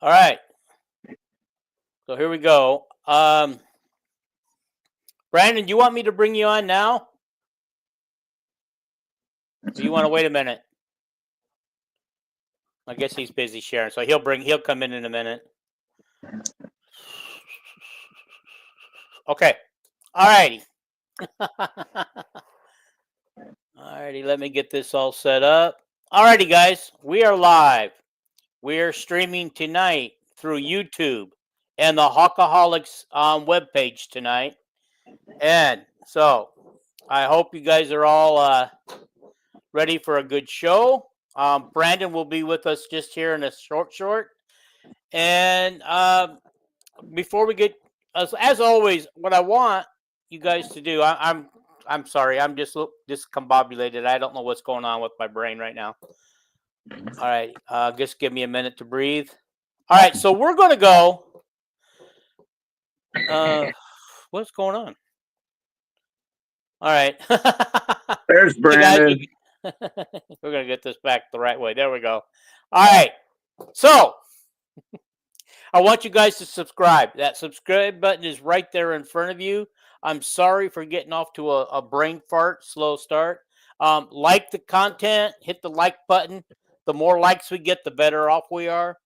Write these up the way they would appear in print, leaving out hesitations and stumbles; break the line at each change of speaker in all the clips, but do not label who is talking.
All right. So here we go. Brandon, do you want me to bring you on now? Or do you want to wait a minute? I guess he's busy sharing, so he'll come in a minute. Okay. All righty. Alrighty, let me get this all set up. Alrighty, guys, we are live. We are streaming tonight through YouTube and the Hawkaholics webpage tonight. And so I hope you guys are all ready for a good show. Brandon will be with us just here in a short. And before we get, as always, what I want you guys to do, I'm sorry, I'm just discombobulated. I don't know what's going on with my brain right now. All right, just give me a minute to breathe. All right, so we're going to go. What's going on? All right.
There's Brandon.
We're going to get this back the right way. There we go. All right. So I want you guys to subscribe. That subscribe button is right there in front of you. I'm sorry for getting off to a brain fart, slow start. Like the content, hit the like button. The more likes we get, the better off we are.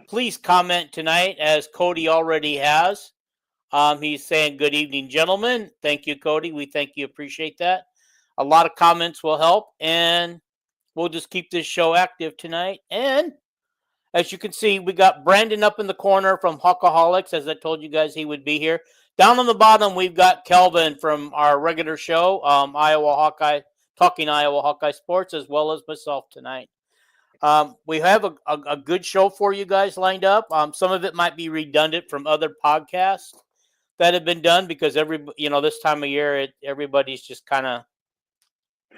Please comment tonight, as Cody already has. He's saying, good evening, gentlemen. Thank you, Cody. We thank you. Appreciate that. A lot of comments will help, and we'll just keep this show active tonight. And as you can see, we got Brandon up in the corner from Hawkaholics, as I told you guys he would be here. Down on the bottom, we've got Kelvin from our regular show, Iowa Hawkeye, Talking Iowa Hawkeye Sports, as well as myself tonight. We have a good show for you guys lined up. Some of it might be redundant from other podcasts that have been done because this time of year, everybody's just kind of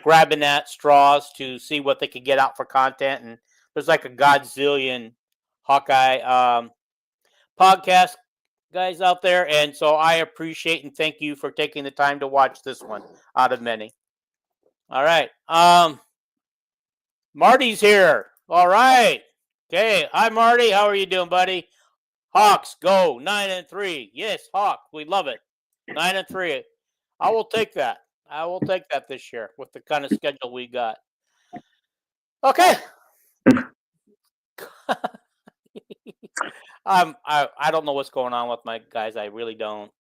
grabbing at straws to see what they could get out for content. And there's like a godzillion Hawkeye podcast guys out there. And so I appreciate and thank you for taking the time to watch this one out of many. All right. Marty's here. All right. Okay. Hi, Marty. How are you doing, buddy? Hawks go 9-3. Yes, Hawk. We love it. 9-3. I will take that. I will take that this year with the kind of schedule we got. Okay. I don't know what's going on with my guys. I really don't.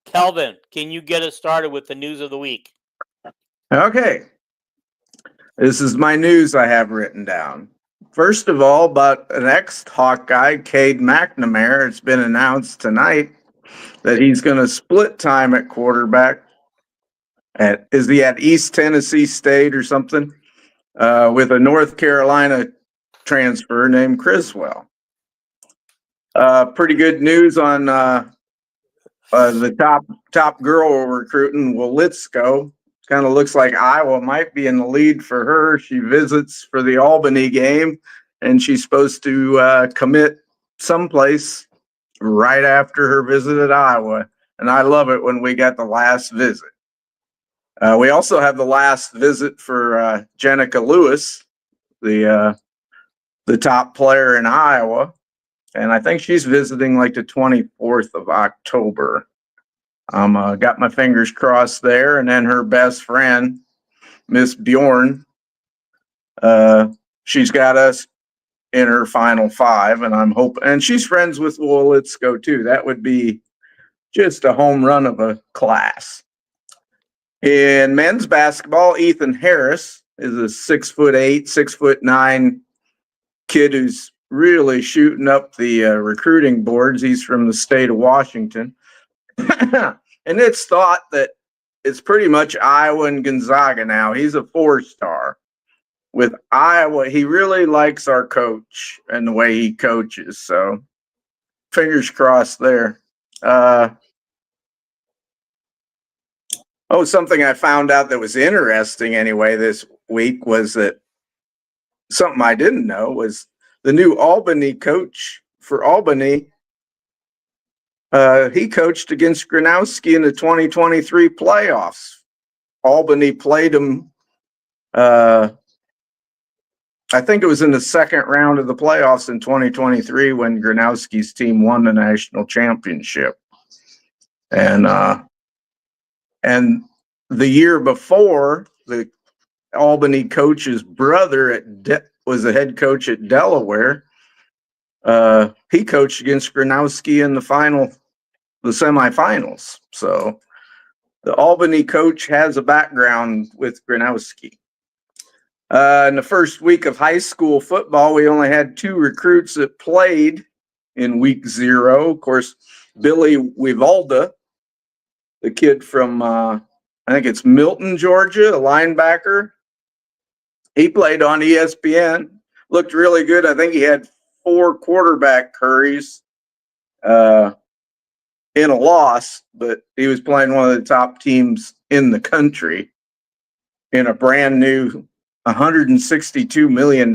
Kelvin, can you get us started with the news of the week?
Okay. This is my news I have written down. First of all, about an ex-Hawkeye, Cade McNamara. It's been announced tonight that he's going to split time at quarterback. Is he at East Tennessee State or something? With a North Carolina transfer named Criswell. Pretty good news on the top girl we're recruiting, Wolitzko. Kind of looks like Iowa might be in the lead for her. She visits for the Albany game, and she's supposed to commit someplace right after her visit at Iowa. And I love it when we get the last visit. We also have the last visit for Jenica Lewis, the top player in Iowa. And I think she's visiting like the 24th of October. Got my fingers crossed there. And then her best friend, Miss Bjorn, she's got us in her final five. And I'm hoping, and she's friends with Wolitzko too. That would be just a home run of a class. In men's basketball, Ethan Harris is a 6'8", 6'9" kid who's really shooting up the recruiting boards. He's from the state of Washington. And it's thought that it's pretty much Iowa and Gonzaga now. He's a 4-star. With Iowa, he really likes our coach and the way he coaches. So fingers crossed there. Something I found out that was interesting anyway this week was that something I didn't know was the new Albany coach for Albany. He coached against Gronowski in the 2023 playoffs. Albany played him I think it was in the second round of the playoffs in 2023 when Gronowski's team won the national championship. And the year before, the Albany coach's brother was the head coach at Delaware. He coached against Gronowski in the semifinals. So the Albany coach has a background with Gronowski. In the first week of high school football, we only had 2 recruits that played in week 0. Of course, Billy Wivalda, the kid from, I think it's Milton, Georgia, a linebacker. He played on ESPN, looked really good. I think he had 4 quarterback hurries in a loss, but he was playing one of the top teams in the country in a brand new $162 million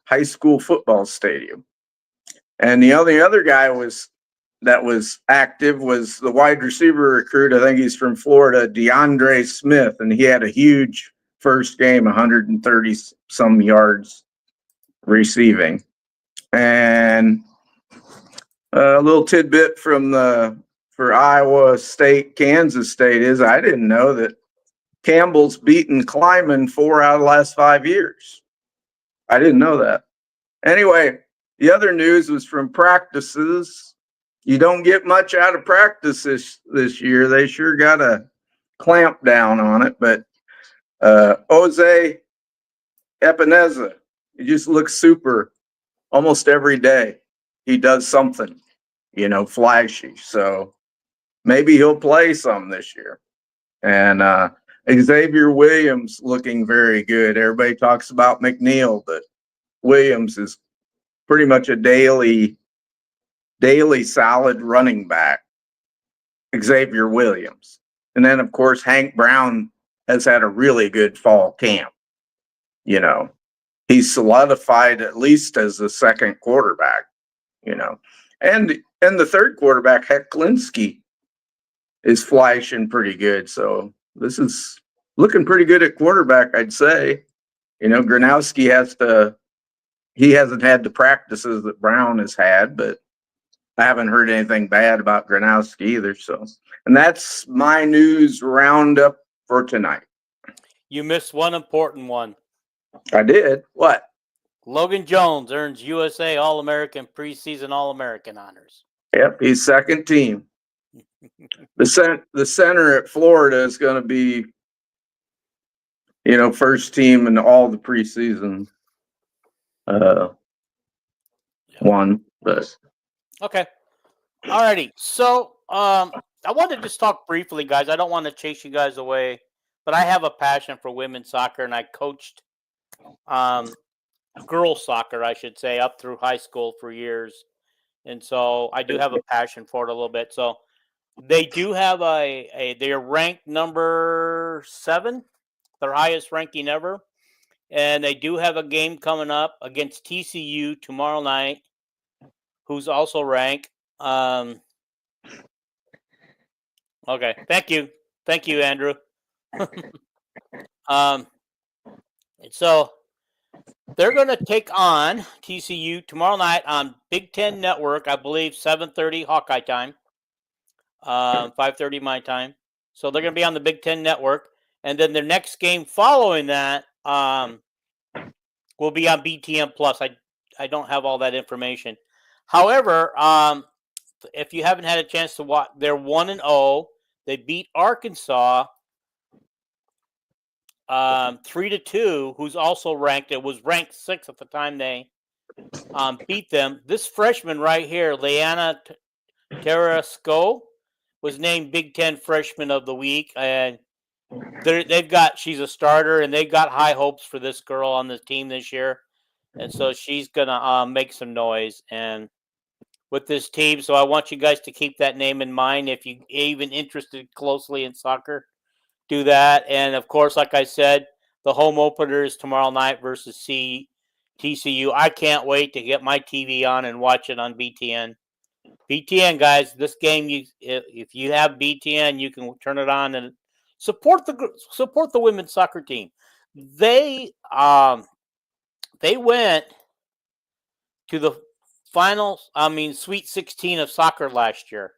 high school football stadium. And the only other guy that was active was the wide receiver recruit. I think he's from Florida, DeAndre Smith, and he had a huge first game, 130 some yards receiving. And a little tidbit for Iowa State, Kansas State is I didn't know that Campbell's beaten Kleiman 4 out of the last 5 years. I didn't know that. Anyway, the other news was from practices. You don't get much out of practice this year. They sure got a clamp down on it. But Jose Epineza, he just looks super almost every day. He does something, flashy. So maybe he'll play some this year. And Xavier Williams looking very good. Everybody talks about McNeil, but Williams is pretty much a daily solid running back. Xavier Williams. And then, of course, Hank Brown has had a really good fall camp. He's solidified at least as the second quarterback, and the third quarterback, Heklinski, is flashing pretty good. So this is looking pretty good at quarterback, I'd say. Gronowski he hasn't had the practices that Brown has had, but I haven't heard anything bad about Gronowski either. So, and that's my news roundup for tonight.
You missed one important one.
I did. What?
Logan Jones earns USA All-American preseason All-American honors.
Yep, he's second team. The center at Florida is going to be, first team in all the preseason one. But
okay, alrighty. So I want to just talk briefly, guys. I don't want to chase you guys away, but I have a passion for women's soccer, and I coached girls soccer, I should say, up through high school for years, and so I do have a passion for it a little bit. So they do have they're ranked number 7, their highest ranking ever, and they do have a game coming up against TCU tomorrow night, who's also ranked. Okay, thank you, Andrew. So they're going to take on TCU tomorrow night on Big Ten Network, I believe 7:30 Hawkeye time, 5:30 my time. So they're going to be on the Big Ten Network, and then their next game following that will be on BTN Plus. I don't have all that information. However, if you haven't had a chance to watch, they're 1-0. They beat Arkansas 3-2, who's also ranked. It was ranked 6th at the time they beat them. This freshman right here, Leanna Terrasco, was named Big Ten Freshman of the Week, and she's a starter, and they've got high hopes for this girl on the team this year, and so she's gonna make some noise and with this team. So I want you guys to keep that name in mind if you even interested closely in soccer. Do that. And of course, like I said, the home opener is tomorrow night versus TCU. I can't wait to get my TV on and watch it on BTN. BTN, guys, this game, if you have BTN, you can turn it on and support the women's soccer team. They they went to the Sweet 16 of soccer last year.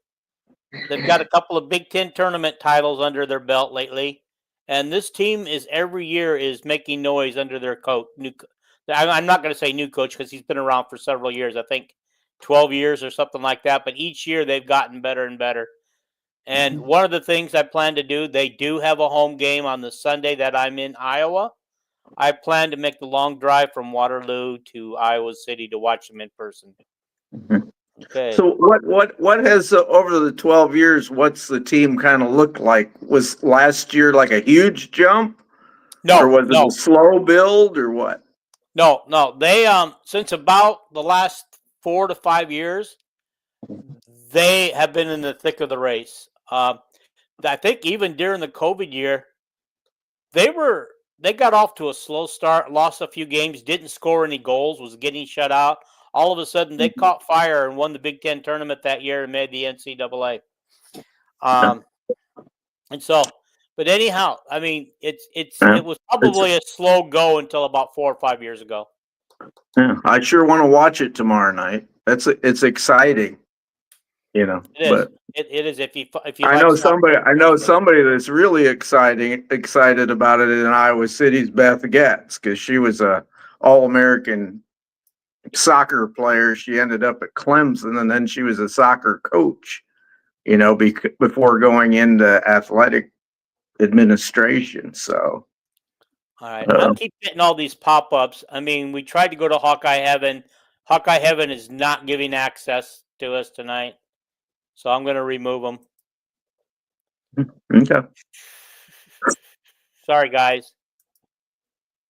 They've got a couple of Big Ten tournament titles under their belt lately, and this team is every year is making noise under their coach. I'm not going to say new coach because he's been around for several years. I think 12 years or something like that. But each year they've gotten better and better. And one of the things I plan to do, they do have a home game on the Sunday that I'm in Iowa. I plan to make the long drive from Waterloo to Iowa City to watch them in person. Okay.
So what has over the 12 years? What's the team kind of looked like? Was last year like a huge jump?
No,
or was it a slow build, or what?
No. They since about the last 4 to 5 years, they have been in the thick of the race. I think even during the COVID year, they got off to a slow start, lost a few games, didn't score any goals, was getting shut out. All of a sudden, they caught fire and won the Big Ten tournament that year and made the NCAA. And so, but anyhow, I mean, it was probably a slow go until about 4 or 5 years ago.
Yeah, I sure want to watch it tomorrow night. It's exciting, It is.
But it is. If you
I know somebody that's really excited about it in Iowa City's Beth Getz, because she was a All-American soccer player. She ended up at Clemson, and then she was a soccer coach, before going into athletic administration. So,
all right, I keep getting all these pop-ups. I mean, we tried to go to Hawkeye Heaven. Hawkeye Heaven is not giving access to us tonight, so I'm going to remove them.
Okay.
Sorry, guys.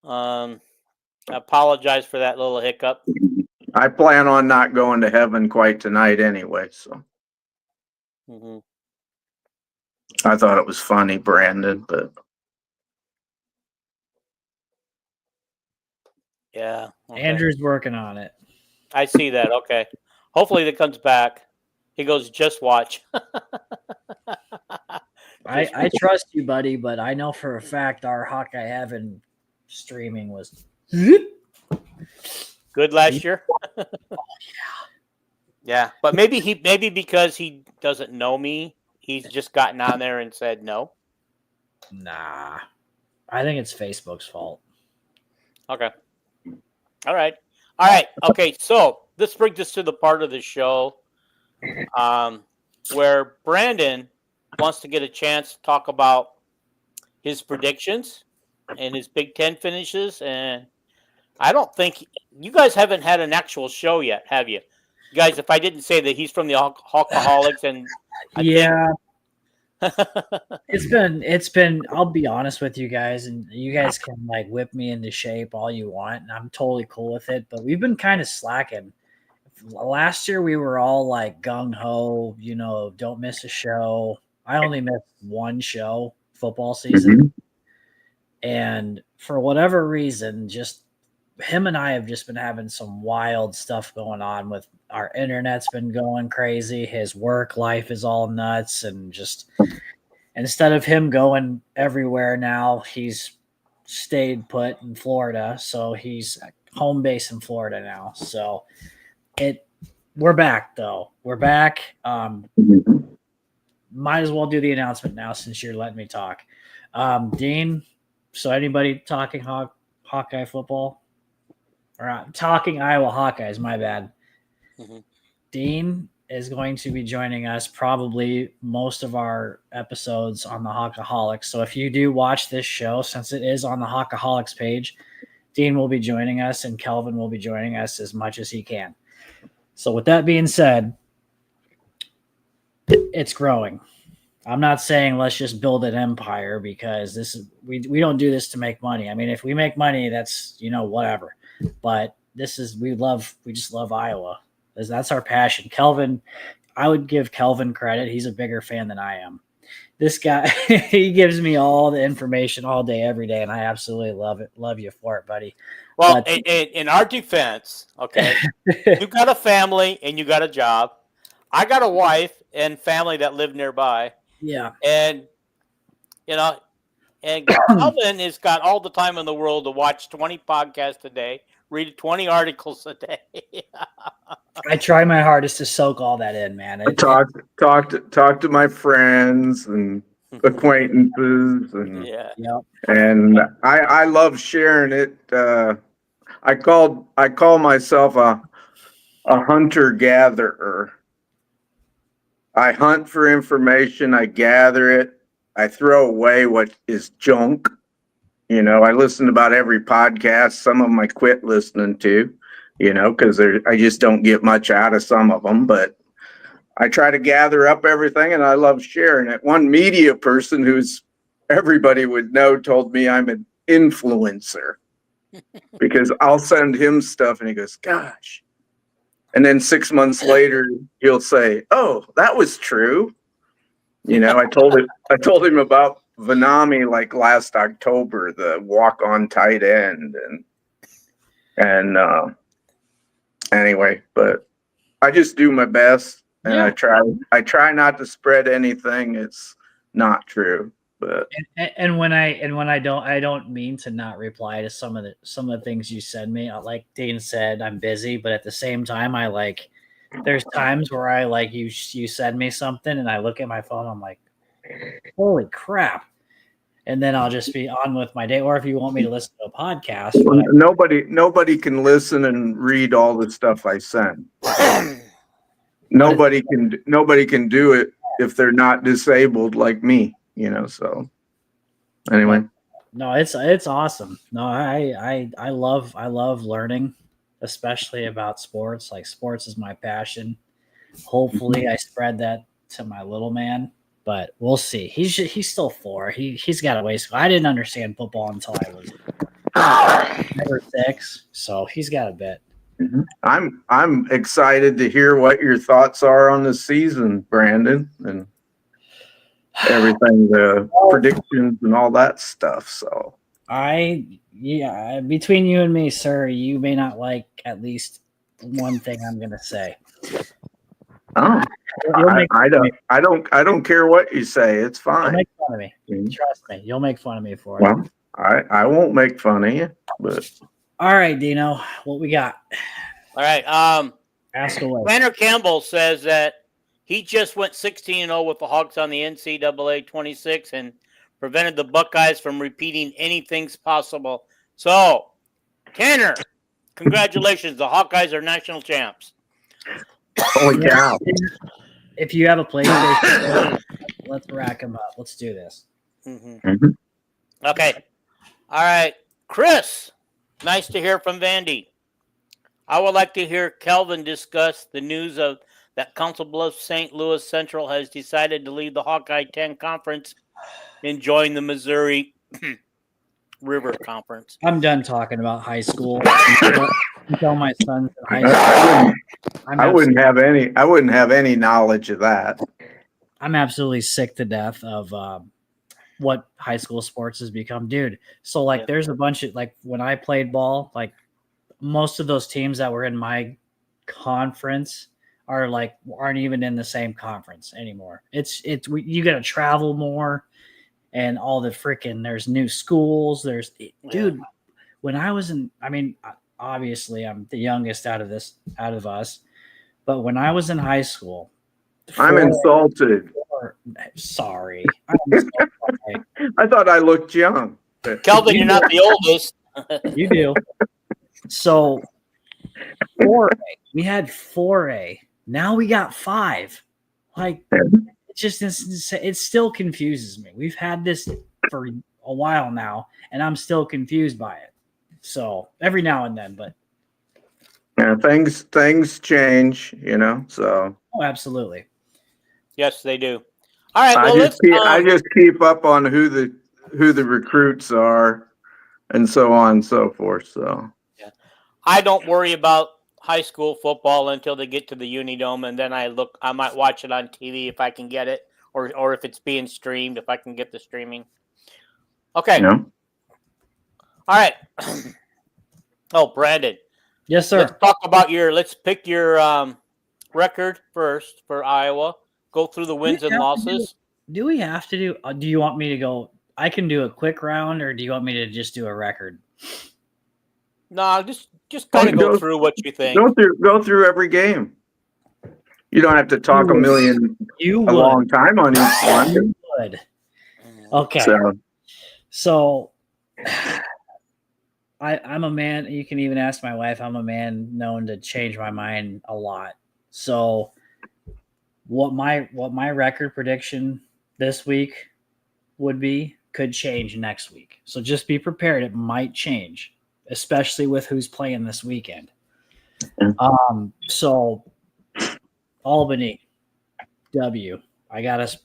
I apologize for that little hiccup.
I plan on not going to heaven quite tonight anyway, so.
Mm-hmm.
I thought it was funny, Brandon, but.
Yeah. Okay.
Andrew's working on it.
I see that. Okay. Hopefully it comes back. He goes, just watch.
I trust you, buddy, but I know for a fact our Hawkeye Heaven streaming was
good last year.
Oh,
yeah, but maybe because he doesn't know me, he's just gotten on there and said no.
Nah, I think it's Facebook's fault.
Okay. All right. Okay. So this brings us to the part of the show where Brandon wants to get a chance to talk about his predictions and his Big Ten finishes. And I don't think you guys haven't had an actual show yet, have you? You guys, if I didn't say that he's from the Hawkaholics, and
it's been I'll be honest with you guys, and you guys can whip me into shape all you want, and I'm totally cool with it, but we've been kind of slacking. Last year we were all gung-ho, don't miss a show. I only missed one show football season, and for whatever reason, just him and I have just been having some wild stuff going on with our internet's been going crazy. His work life is all nuts, and just instead of him going everywhere now, he's stayed put in Florida. So he's home base in Florida now. So we're back though. We're back. Might as well do the announcement now since you're letting me talk. Dean, so anybody talking Hawkeye football? Or talking Iowa Hawkeyes, my bad. Mm-hmm. Dean is going to be joining us probably most of our episodes on the Hawkaholics. So if you do watch this show, since it is on the Hawkaholics page, Dean will be joining us and Kelvin will be joining us as much as he can. So with that being said, it's growing. I'm not saying let's just build an empire, because we don't do this to make money. I mean, if we make money, that's whatever. But we just love Iowa. That's our passion. Kelvin, I would give Kelvin credit. He's a bigger fan than I am. This guy, he gives me all the information all day, every day, and I absolutely love it. Love you for it, buddy.
Well, in our defense, okay, you got a family and you got a job. I got a wife and family that live nearby.
Yeah.
And, and Kelvin has got all the time in the world to watch 20 podcasts a day, read 20 articles a day.
I try my hardest to soak all that in, man.
Talk to my friends and acquaintances, and
Yeah.
Yep.
I love sharing it. I call myself a hunter gatherer. I hunt for information, I gather it, I throw away what is junk. You know, I listen to about every podcast. Some of them I quit listening to, you know, because I just don't get much out of some of them. But I try to gather up everything, and I love sharing it. One media person who's everybody would know told me I'm an influencer because I'll send him stuff, and he goes, "Gosh." And then 6 months later, he'll say, "Oh, that was true." You know, I told him about Vanami like last October, the walk-on tight end, and anyway, but I just do my best, and
Yeah.
I try not to spread anything it's not true. But
And when I don't mean to not reply to some of the things you send me. Like Dean said, I'm busy, but at the same time, there's times where I like you send me something and I look at my phone, I'm like, holy crap. And then I'll just be on with my day. Or if you want me to listen to a podcast, but
nobody can listen and read all the stuff I send. Nobody can do it if they're not disabled like me, you know. So anyway,
no, it's awesome. No, I love learning, especially about sports. Like sports is my passion. Hopefully, I spread that to my little man, but we'll see. He's still 4. He's got a ways to go. I didn't understand football until I was 5 or 6, so he's got a bit.
I'm excited to hear what your thoughts are on the season, Brandon, and everything, the predictions and all that stuff. So
between you and me, sir, you may not like at least one thing I'm gonna say.
Oh, I don't care what you say. It's
You'll
fine.
make fun of me. Trust me, you'll make fun of me for it.
Well, I won't make fun of you, but
all right, Dino, what we got?
All right.
Ask away.
Tanner Campbell says that he just went 16-0 with the Hawks on the NCAA 26 and prevented the Buckeyes from repeating anything's possible. So, Tanner, congratulations. The Hawkeyes are national champs.
holy cow.
If you have a PlayStation, let's rack them up. Let's do this.
Mhm.
Okay. All right. Chris, nice to hear from Vandy. I would like to hear Kelvin discuss the news of that Council Bluffs St. Louis Central has decided to leave the Hawkeye 10 Conference and join the Missouri River Conference.
I'm done talking about high school. Until my son's in high school.
I wouldn't have any knowledge of that.
I'm absolutely sick to death of what high school sports has become, dude. So like, there's a bunch of like when I played ball, like most of those teams that were in my conference aren't even in the same conference anymore. You got to travel more, and all the freaking there's new schools. Dude, when I was obviously I'm the youngest out of us, but when I was in high school,
I'm insulted.
Sorry.
I thought I looked young.
Kelvin, you're not the oldest.
You do. So 4A, we had 4A. Now we got 5. Like, it still confuses me. We've had this for a while now, and I'm still confused by it. So every now and then, but
yeah, things change, you know. So
absolutely.
Yes, they do. All right. Well,
I just keep up on who the recruits are, and so on and so forth. So
I don't worry about high school football until they get to the Unidome, and then I might watch it on TV if I can get it, or if it's being streamed, if I can get the streaming. Okay.
Yeah.
All right. Oh, Brandon.
Yes, sir.
Let's pick your record first for Iowa. Go through the wins and losses.
Do we have to do? Do you want me to go? I can do a quick round, or do you want me to just do a record?
No, just Just kind of go
Go-
through what you think.
Go through every game. You don't have to talk
You
a long time on each one.
You would. Okay. So I'm a man. You can even ask my wife. I'm a man known to change my mind a lot. So what my record prediction this week would be could change next week. So just be prepared. It might change, especially with who's playing this weekend. So Albany, W. I got us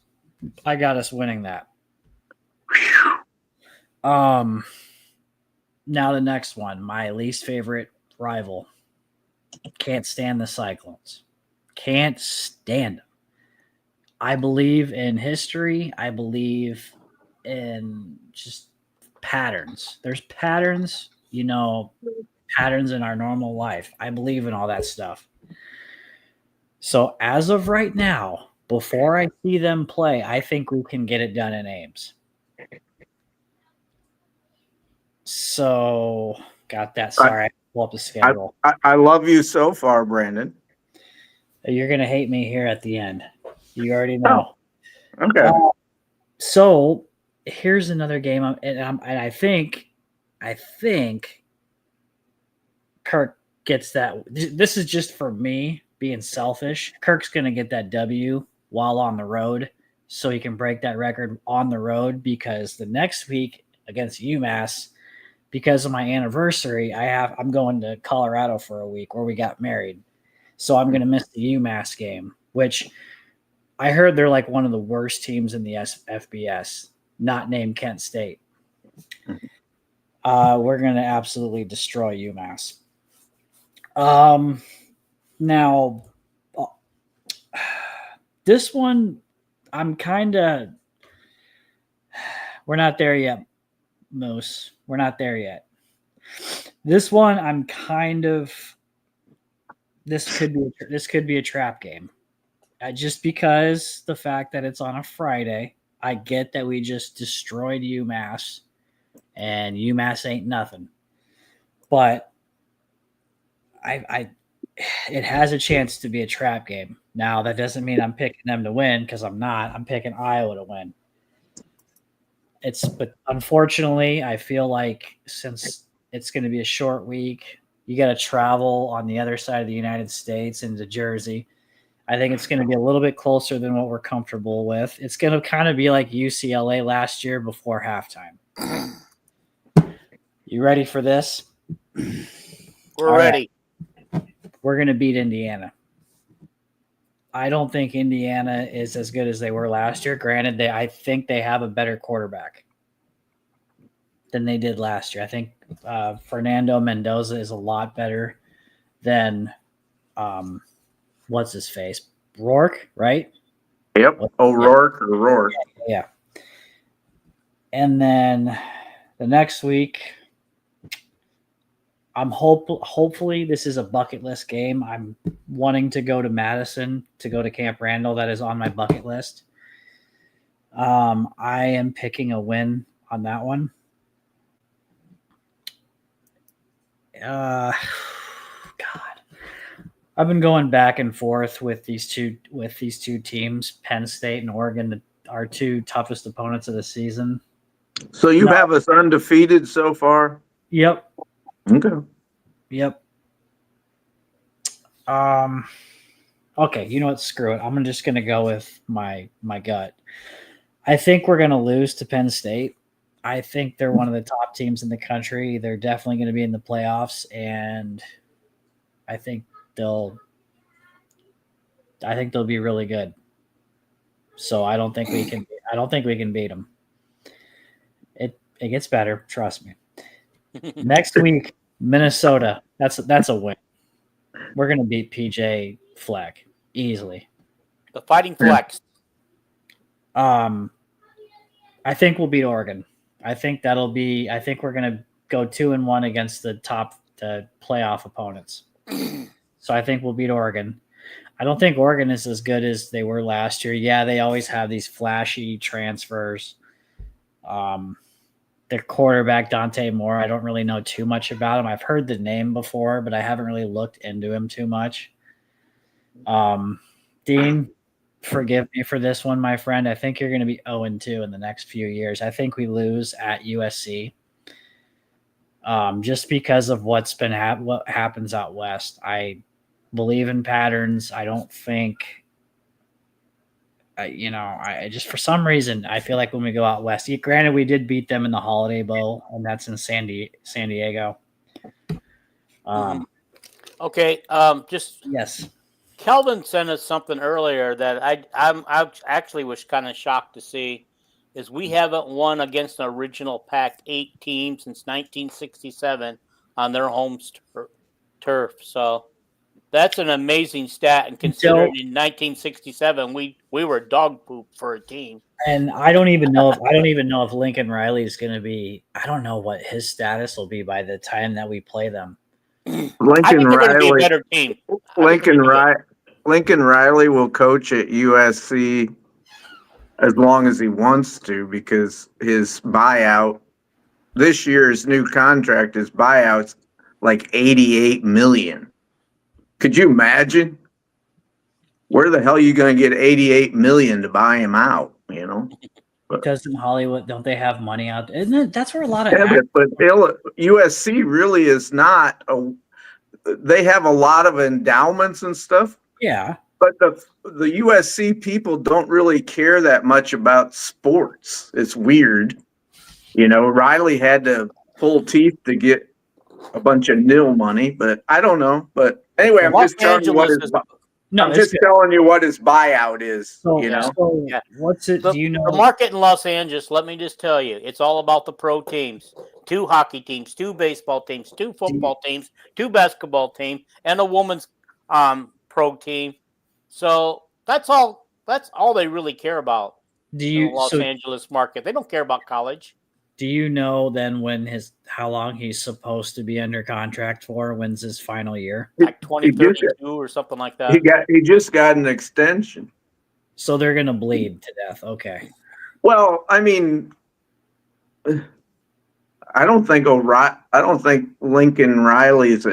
winning that. Now the next one, my least favorite rival. Can't stand the Cyclones. Can't stand them. I believe in history. I believe in just patterns. There's patterns, patterns in our normal life. I believe in all that stuff. So as of right now, before I see them play, I think we can get it done in Ames. So got that. Sorry, I pull up the schedule.
I love you so far, Brandon.
You're gonna hate me here at the end. You already know.
Oh, okay.
So here's another game, and I think Kirk gets that. This is just for me being selfish. Kirk's gonna get that W while on the road, so he can break that record on the road. Because the next week against UMass, because of my anniversary, I'm going to Colorado for a week where we got married. So I'm going to miss the UMass game, which I heard they're like one of the worst teams in the FBS, not named Kent State. We're going to absolutely destroy UMass. Now, this one, we're not there yet, Moose. We're not there yet. This one, this could be a trap game. Just because the fact that it's on a Friday, I get that we just destroyed UMass, and UMass ain't nothing. But it has a chance to be a trap game. Now, that doesn't mean I'm picking them to win, because I'm not. I'm picking Iowa to win. But unfortunately, I feel like since it's going to be a short week, you got to travel on the other side of the United States into Jersey. I think it's going to be a little bit closer than what we're comfortable with. It's going to kind of be like UCLA last year before halftime. You ready for this?
We're ready.
We're going to beat Indiana. I don't think Indiana is as good as they were last year. Granted, I think they have a better quarterback than they did last year. I think Fernando Mendoza is a lot better than what's his face? Rourke, right?
Yep. O'Rourke or Rourke.
Yeah. And then the next week, hopefully this is a bucket list game. I'm wanting to go to Madison, to go to Camp Randall. That is on my bucket list. I am picking a win on that one. God, I've been going back and forth with these two teams, Penn State and Oregon, our two toughest opponents of the season.
So you have us undefeated so far?
Yep.
Okay.
Yep. Okay, you know what? Screw it. I'm just gonna go with my gut. I think we're gonna lose to Penn State. I think they're one of the top teams in the country. They're definitely going to be in the playoffs, and I think they'll be really good. So I don't think we can beat them. It gets better, trust me. Next week, Minnesota. That's a win. We're going to beat PJ Fleck easily.
The Fighting Flex.
I think we'll beat Oregon. I think we're going to go 2-1 against the playoff opponents. So I think we'll beat Oregon. I don't think Oregon is as good as they were last year. Yeah, they always have these flashy transfers. They're the quarterback Dante Moore. I don't really know too much about him. I've heard the name before, but I haven't really looked into him too much. Dean, forgive me for this one, my friend. I think you're going to be 0-2 in the next few years. I think we lose at USC. Just because of what happens out west. I believe in patterns. I don't think, I just for some reason I feel like when we go out west. Granted, we did beat them in the Holiday Bowl, and that's in San Diego.
Okay. Just
Yes.
Kelvin sent us something earlier that I actually was kind of shocked to see. Is we haven't won against an original Pac-8 team since 1967 on their home turf. So that's an amazing stat. And considering in 1967 we were dog poop for a team.
And I don't even know if Lincoln Riley is going to be. I don't know what his status will be by the time that we play them.
Lincoln Riley,
be a better team.
Lincoln Riley will coach at USC as long as he wants to, because his buyout this year's new contract, his buyout's like $88 million. Could you imagine? Where the hell are you going to get $88 million to buy him out?
Because in Hollywood, don't they have money out? Isn't it? That's where a lot of.
But USC really is not they have a lot of endowments and stuff.
Yeah.
But the USC people don't really care that much about sports. It's weird. Riley had to pull teeth to get a bunch of nil money, but I don't know. But anyway, I'm just telling you what his buyout is.
So what's it? Do you know
the market in Los Angeles? Let me just tell you, it's all about the pro teams. 2 hockey teams, 2 baseball teams, 2 football teams, 2 basketball teams, and a women's pro team. So that's all they really care about. Los Angeles market? They don't care about college.
Do you know then how long he's supposed to be under contract for? When's his final year?
Like 2032 or something like that.
He just got an extension.
So they're gonna bleed to death. Okay.
Well, I mean, I don't think Lincoln Riley is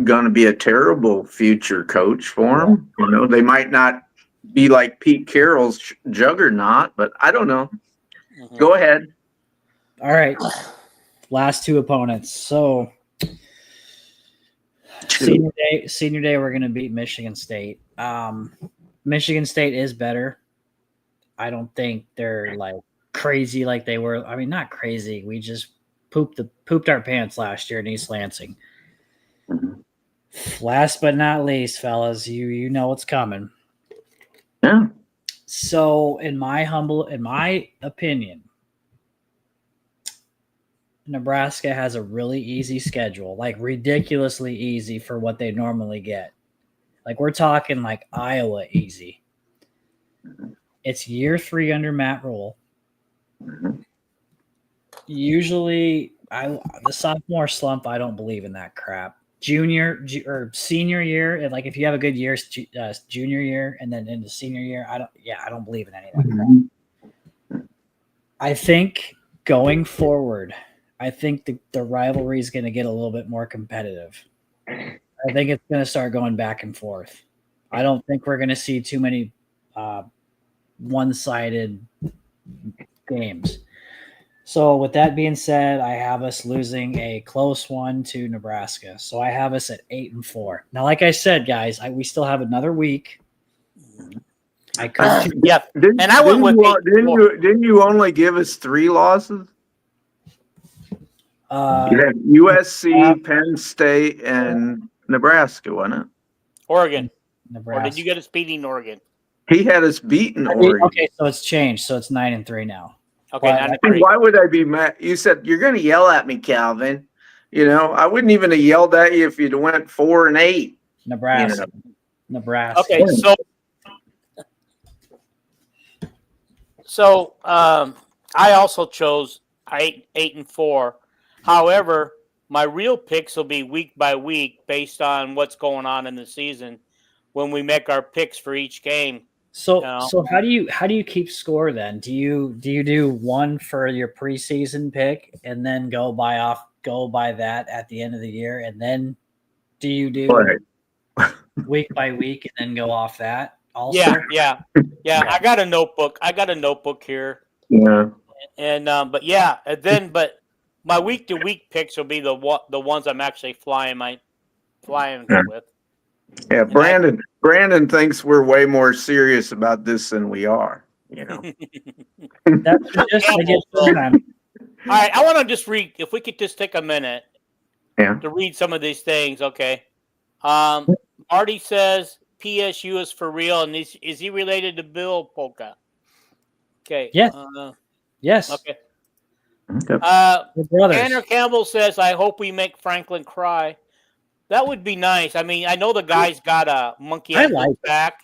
going to be a terrible future coach for him. They might not be like Pete Carroll's juggernaut, but I don't know. Mm-hmm. Go ahead.
All right. Last 2 opponents. So senior day, we're going to beat Michigan State. Michigan State is better. I don't think they're like crazy like they were. I mean, not crazy. We just pooped our pants last year in East Lansing. Last but not least, fellas, you know what's coming.
Yeah.
So in my opinion, Nebraska has a really easy schedule, like ridiculously easy for what they normally get. Like we're talking like Iowa easy. It's year 3 under Matt Rule. Usually, the sophomore slump, I don't believe in that crap. Junior or senior year, and like if you have a good year, junior year, and then into senior year, I don't believe in any of that crap. I think going forward, I think the rivalry is going to get a little bit more competitive. I think it's going to start going back and forth. I don't think we're going to see too many one-sided games. So with that being said, I have us losing a close one to Nebraska. So I have us at 8-4. Now, like I said, guys, we still have another week. I could,
yeah, and I went with
didn't you only give us 3 losses? You had USC, Penn State, and Nebraska, wasn't it?
Oregon.
Nebraska.
Or did you get us beating Oregon?
He had us beating Oregon.
Okay, so it's changed. So it's 9-3 now.
Okay, 9-3.
Why would I be mad? You said you're going to yell at me, Calvin. I wouldn't even have yelled at you if you'd went 4-8.
Nebraska. Nebraska.
Okay, so I also chose 8-4. However, my real picks will be week by week based on what's going on in the season when we make our picks for each game.
So
know?
so how do you keep score then? Do you do one for your preseason pick and then go by that at the end of the year, and then do you do
Right.
week by week and then go off that also?
Yeah. I got a notebook here,
Yeah.
and but my week to week picks will be the ones I'm actually flying
Yeah.
with.
Yeah.
And I,
Brandon thinks we're way more serious about this than we are.
That's just I guess sometimes.
All right, I want to just read. If we could just take a minute
Yeah.
to read some of these things, okay? Marty says PSU is for real, and is he related to Bill Polka? Okay.
Yes. Yes.
Okay.
Okay.
We're brothers.
Tanner Campbell says, "I hope we make Franklin cry." That would be nice. I mean, I know the guy's got a monkey on his back.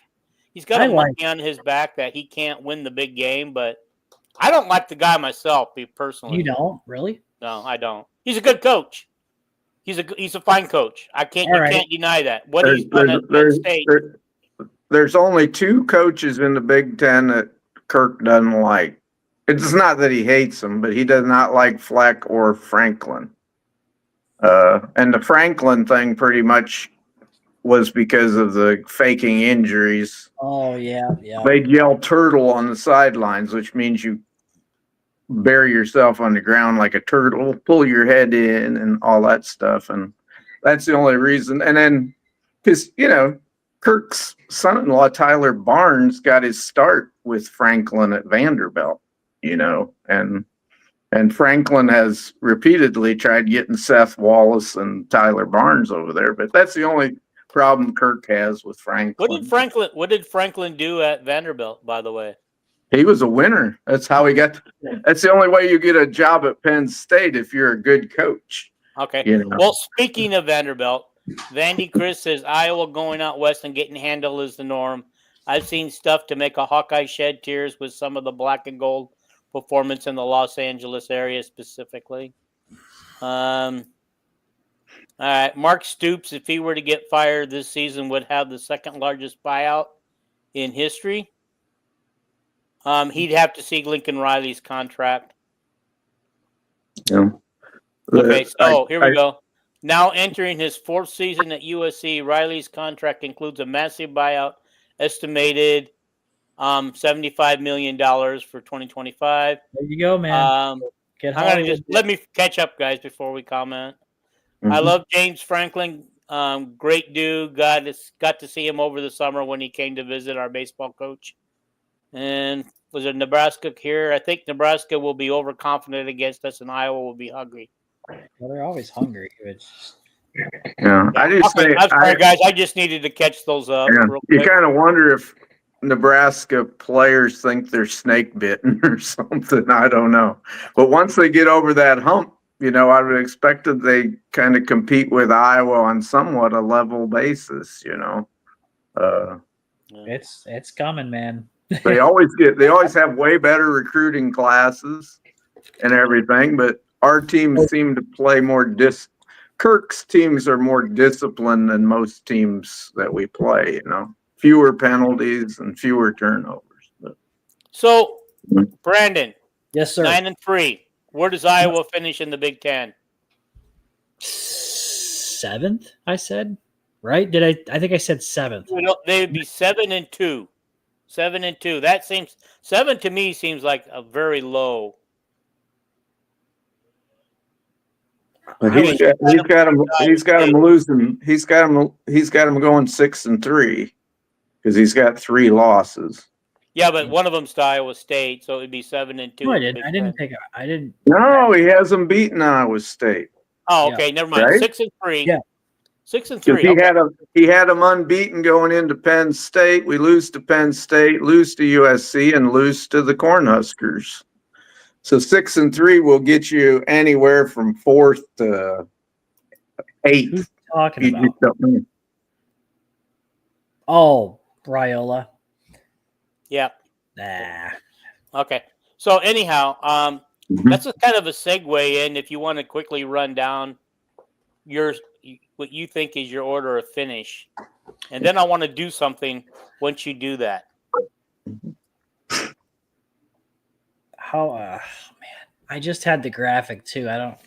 He's got a monkey on his back that he can't win the big game, but I don't like the guy myself, personally.
You don't really?
No, I don't. He's a good coach. He's a fine coach. Can't deny that. What he's done at Penn State.
There's only two coaches in the Big Ten that Kirk doesn't like. It's not that he hates them, but he does not like Fleck or Franklin. And the Franklin thing pretty much was because of the faking injuries.
Oh, yeah.
They'd yell turtle on the sidelines, which means you bury yourself on the ground like a turtle, pull your head in and all that stuff. And that's the only reason. And then, because, Kirk's son-in-law, Tyler Barnes, got his start with Franklin at Vanderbilt, and Franklin has repeatedly tried getting Seth Wallace and Tyler Barnes over there, but that's the only problem Kirk has with Franklin.
What did Franklin do at Vanderbilt, by the way?
He was a winner. That's how he got. That's the only way you get a job at Penn State, if you're a good coach.
Okay. Well, speaking of Vanderbilt, Vandy Chris says Iowa going out west and getting handled is the norm. I've seen stuff to make a Hawkeye shed tears with some of the black and gold performance in the Los Angeles area specifically. All right. Mark Stoops, if he were to get fired this season, would have the second largest buyout in history. He'd have to see Lincoln Riley's contract.
Yeah.
Okay, so here we go. Now entering his fourth season at USC, Riley's contract includes a massive buyout, estimated $75 million for 2025.
There you go, man.
Let me catch up, guys, before we comment. Mm-hmm. I love James Franklin. Great dude. Got to see him over the summer when he came to visit our baseball coach. And was it Nebraska here? I think Nebraska will be overconfident against us, and Iowa will be hungry.
Well, they're always hungry.
Yeah, I'm sorry,
guys. I just needed to catch those up.
Yeah.
Real quick.
You kind of wonder if Nebraska players think they're snake bitten or something. I don't know. But once they get over that hump, I would expect that they kind of compete with Iowa on somewhat a level basis.
It's coming, man.
They always have way better recruiting classes and everything, but our teams seem to play more Kirk's teams are more disciplined than most teams that we play, fewer penalties and fewer turnovers.
So, Brandon.
Yes, sir.
9-3. Where does Iowa finish in the Big Ten?
7th, I said. Right? I think I said 7th.
They would be 7-2. 7-2. That seems 7 to me seems like a very low.
But he's got him losing. He's got him going 6-3 because he's got 3 losses.
Yeah, but one of them's to Iowa State, so it'd be 7-2.
No, I didn't.
No, he hasn't beaten Iowa State.
Oh, okay, never mind.
Right?
6-3.
Yeah.
6-3.
He had them unbeaten going into Penn State. We lose to Penn State, lose to USC, and lose to the Cornhuskers. So 6-3 will get you anywhere from 4th to 8th.
Who's talking about? Oh, Briola.
Yeah.
Nah.
Okay. So anyhow, that's a kind of a segue in if you want to quickly run down what you think is your order of finish. And then I want to do something once you do that.
man, I just had the graphic too. I don't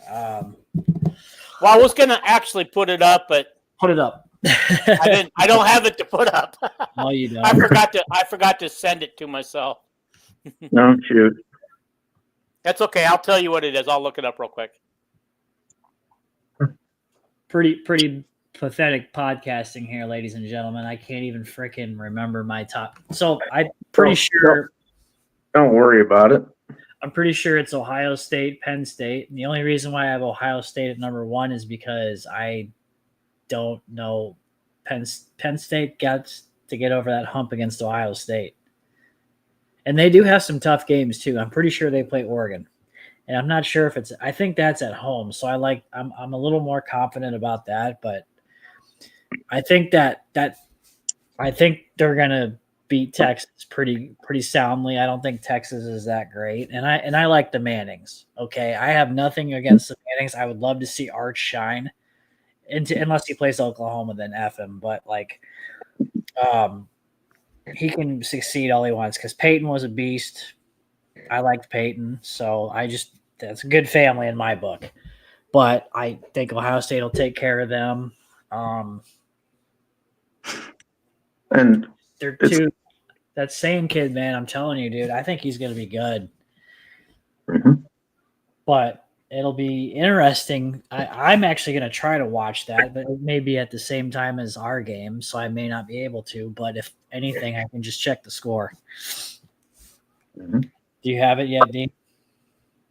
Well, I was gonna actually put it up, but
put it up.
I don't have it to put up.
No, you don't.
I forgot to send it to myself.
No, shoot.
That's okay. I'll tell you what it is. I'll look it up real quick.
Pretty pathetic podcasting here, ladies and gentlemen. I can't even freaking remember my top. So I'm pretty sure.
Don't worry about it.
I'm pretty sure it's Ohio State, Penn State. And the only reason why I have Ohio State at number 1 is because I don't know Penn State got to get over that hump against Ohio State. And they do have some tough games too. I'm pretty sure they play Oregon. And I'm not sure if I think that's at home. So I'm a little more confident about that, but I think I think they're going to beat Texas pretty soundly. I don't think Texas is that great. And I like the Mannings. Okay. I have nothing against the Mannings. I would love to see Arch shine unless he plays Oklahoma, then F him. But he can succeed all he wants because Peyton was a beast. I liked Peyton. So that's a good family in my book. But I think Ohio State will take care of them.
And
They're two. That same kid, man, I'm telling you, dude, I think he's going to be good.
Mm-hmm.
But it'll be interesting. I'm actually going to try to watch that, but it may be at the same time as our game, so I may not be able to. But if anything, I can just check the score.
Mm-hmm.
Do you have it yet, Dean?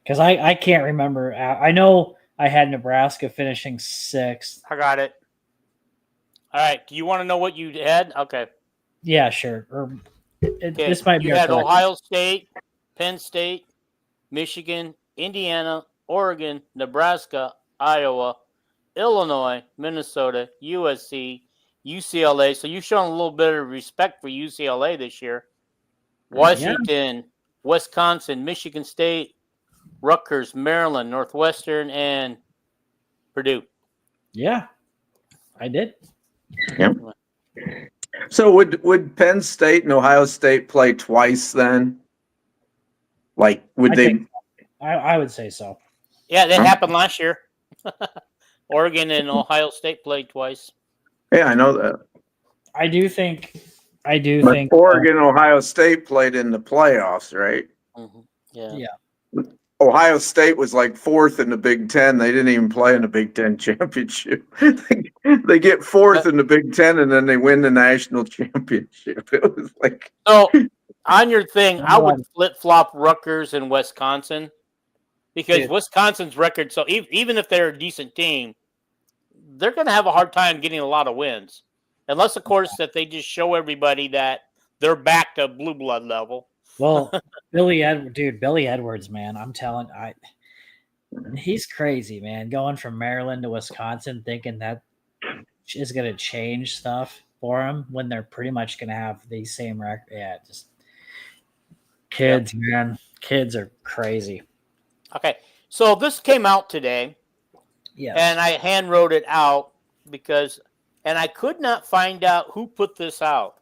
Because I can't remember. I know I had Nebraska finishing 6th.
I got it. All right. Do you want to know what you had? Okay.
Yeah, sure. This might be.
You had Ohio State, Penn State, Michigan, Indiana, Oregon, Nebraska, Iowa, Illinois, Minnesota, USC, UCLA. So you've shown a little bit of respect for UCLA this year. Washington, Wisconsin, Michigan State, Rutgers, Maryland, Northwestern, and Purdue.
Yeah, I did.
Yep. So would Penn State and Ohio State play twice then? Like,
I would say so.
Yeah, that happened last year. Oregon and Ohio State played twice.
Yeah, I know that.
I do think.
Oregon, Ohio State played in the playoffs, right?
Mm-hmm. Yeah.
Yeah.
Ohio State was like 4th in the Big Ten. They didn't even play in the Big Ten championship. They get 4th in the Big Ten, and then they win the national championship. It was like
so. On your thing, I would flip-flop Rutgers and Wisconsin because Wisconsin's record. So even if they're a decent team, they're going to have a hard time getting a lot of wins, unless, of course, that they just show everybody that they're back to blue blood level.
Well, Billy Edwards, man, I'm telling he's crazy, man. Going from Maryland to Wisconsin, thinking that is going to change stuff for him when they're pretty much going to have the same record. Yeah, just kids, man. Kids are crazy.
Okay, so this came out today.
Yes.
And I hand wrote it out and I could not find out who put this out,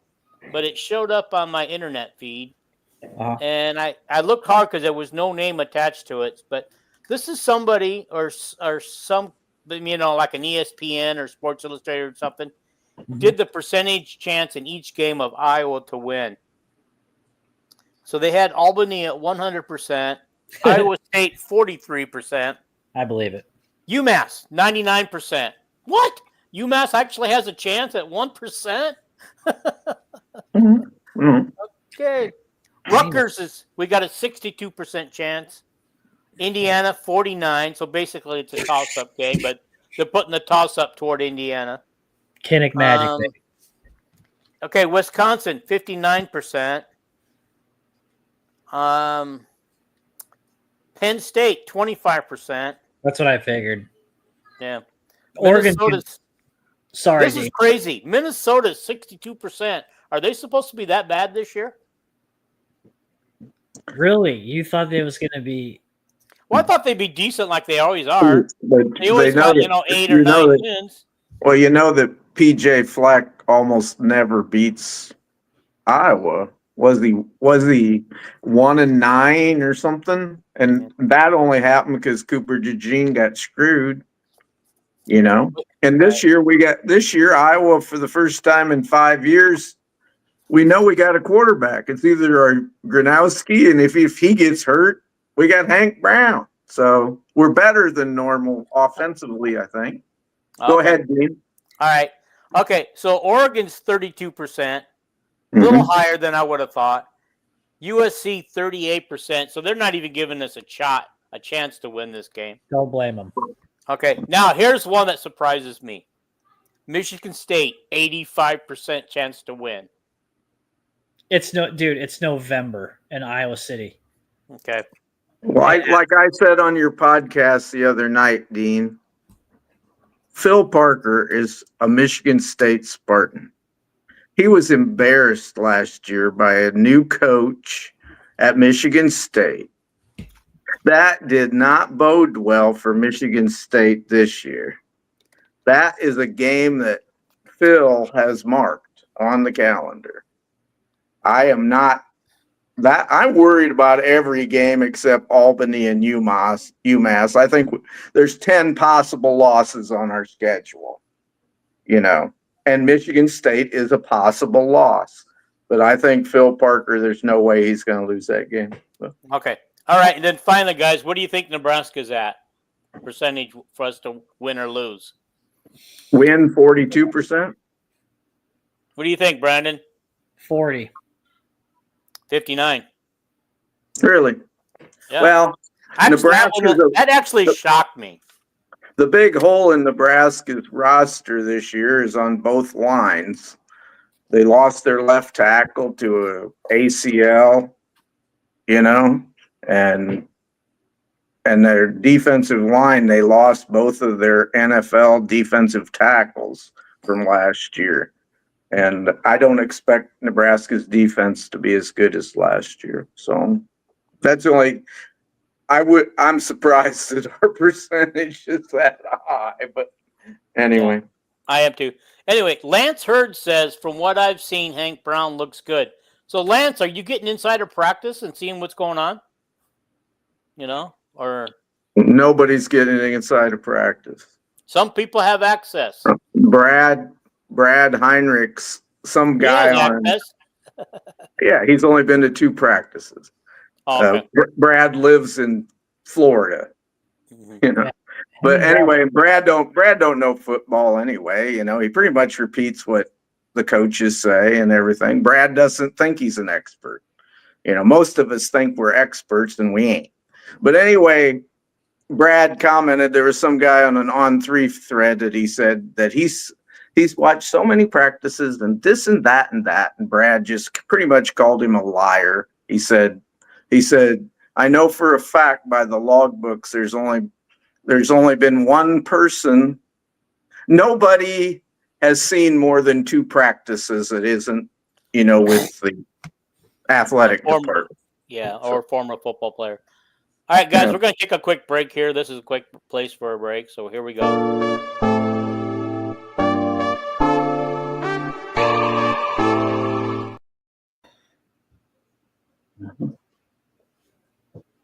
but it showed up on my internet feed. And I looked hard because there was no name attached to it, but this is somebody or some, like an ESPN or Sports Illustrated or something, did the percentage chance in each game of Iowa to win. So they had Albany at 100%, Iowa State 43%.
I believe it.
UMass 99%. What? UMass actually has a chance at 1%? Okay. Rutgers we got a 62% chance. Indiana 49. So basically it's a toss-up game, but they're putting the toss-up toward Indiana.
Kinnick Magic.
Okay, Wisconsin 59%. Penn State 25%.
That's what I figured.
Yeah.
Oregon. Sorry,
this is crazy. Minnesota's 62%. Are they supposed to be that bad this year?
Really? You thought it was going to be?
Well, I thought they'd be decent like they always are.
But
they always got 8 or 9 wins.
Well, you know that PJ Fleck almost never beats Iowa. Was he 1-9 or something? And that only happened because Cooper DeJean got screwed. You know, and this year Iowa, for the first time in 5 years, we know we got a quarterback. It's either our Gronowski, and if he gets hurt, we got Hank Brown. So we're better than normal offensively, I think. Go ahead, Dean.
All right. Okay, so Oregon's 32%, a little higher than I would have thought. USC 38%, so they're not even giving us a chance to win this game.
Don't blame them.
Okay, now here's one that surprises me. Michigan State, 85% chance to win.
It's November in Iowa City.
Okay.
Well, like I said on your podcast the other night, Dean, Phil Parker is a Michigan State Spartan. He was embarrassed last year by a new coach at Michigan State. That did not bode well for Michigan State this year. That is a game that Phil has marked on the calendar. I'm worried about every game except Albany and UMass. I think there's 10 possible losses on our schedule, you know, and Michigan State is a possible loss. But I think Phil Parker, there's no way he's going to lose that game.
Okay. All right, and then finally, guys, what do you think Nebraska's at? Percentage for us to win or lose?
Win 42%.
What do you think, Brandon?
40.
59.
Really?
Yeah.
Well,
that actually shocked me.
The big hole in Nebraska's roster this year is on both lines. They lost their left tackle to a ACL, you know, and their defensive line, they lost both of their NFL defensive tackles from last year. And I don't expect Nebraska's defense to be as good as last year. So that's I'm surprised that our percentage is that high, but anyway.
Yeah, I am too. Anyway, Lance Hurd says, from what I've seen, Hank Brown looks good. So Lance, are you getting insider practice and seeing what's going on? You know, or
nobody's getting inside of practice.
Some people have access.
Brad Heinrichs, some guy on. Yeah, he's only been to 2 practices.
Oh, okay.
Brad lives in Florida, you know. But anyway, Brad don't know football anyway. You know, he pretty much repeats what the coaches say and everything. Brad doesn't think he's an expert. You know, most of us think we're experts and we ain't. But anyway, Brad commented, there was some guy on an On3 thread that he said that he's watched so many practices and this and that and that, and Brad just pretty much called him a liar. He said, I know for a fact by the logbooks there's only been one person. Nobody has seen more than 2 practices that isn't, you know, with the athletic department.
Yeah, or former football player. All right, guys, we're going to take a quick break here. This is a quick place for a break, so here we go.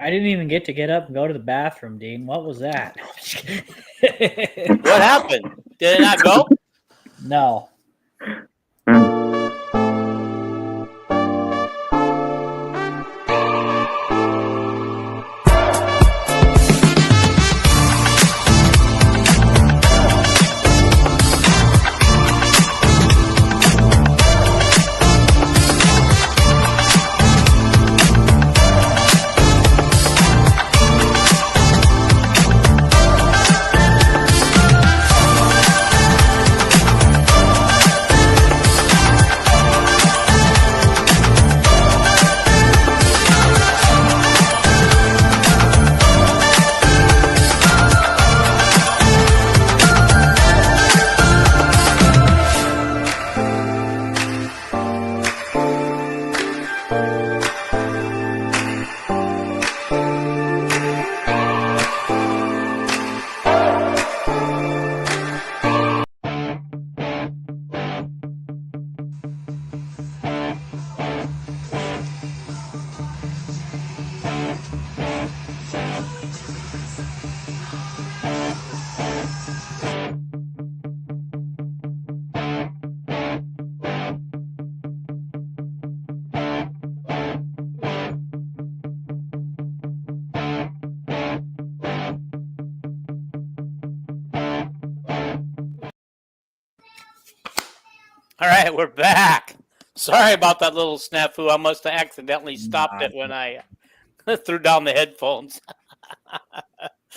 I didn't even get up and go to the bathroom, Dean. What was that?
What happened? Did it not go?
No.
All right, we're back. Sorry about that little snafu. I must have accidentally stopped it when I threw down the headphones.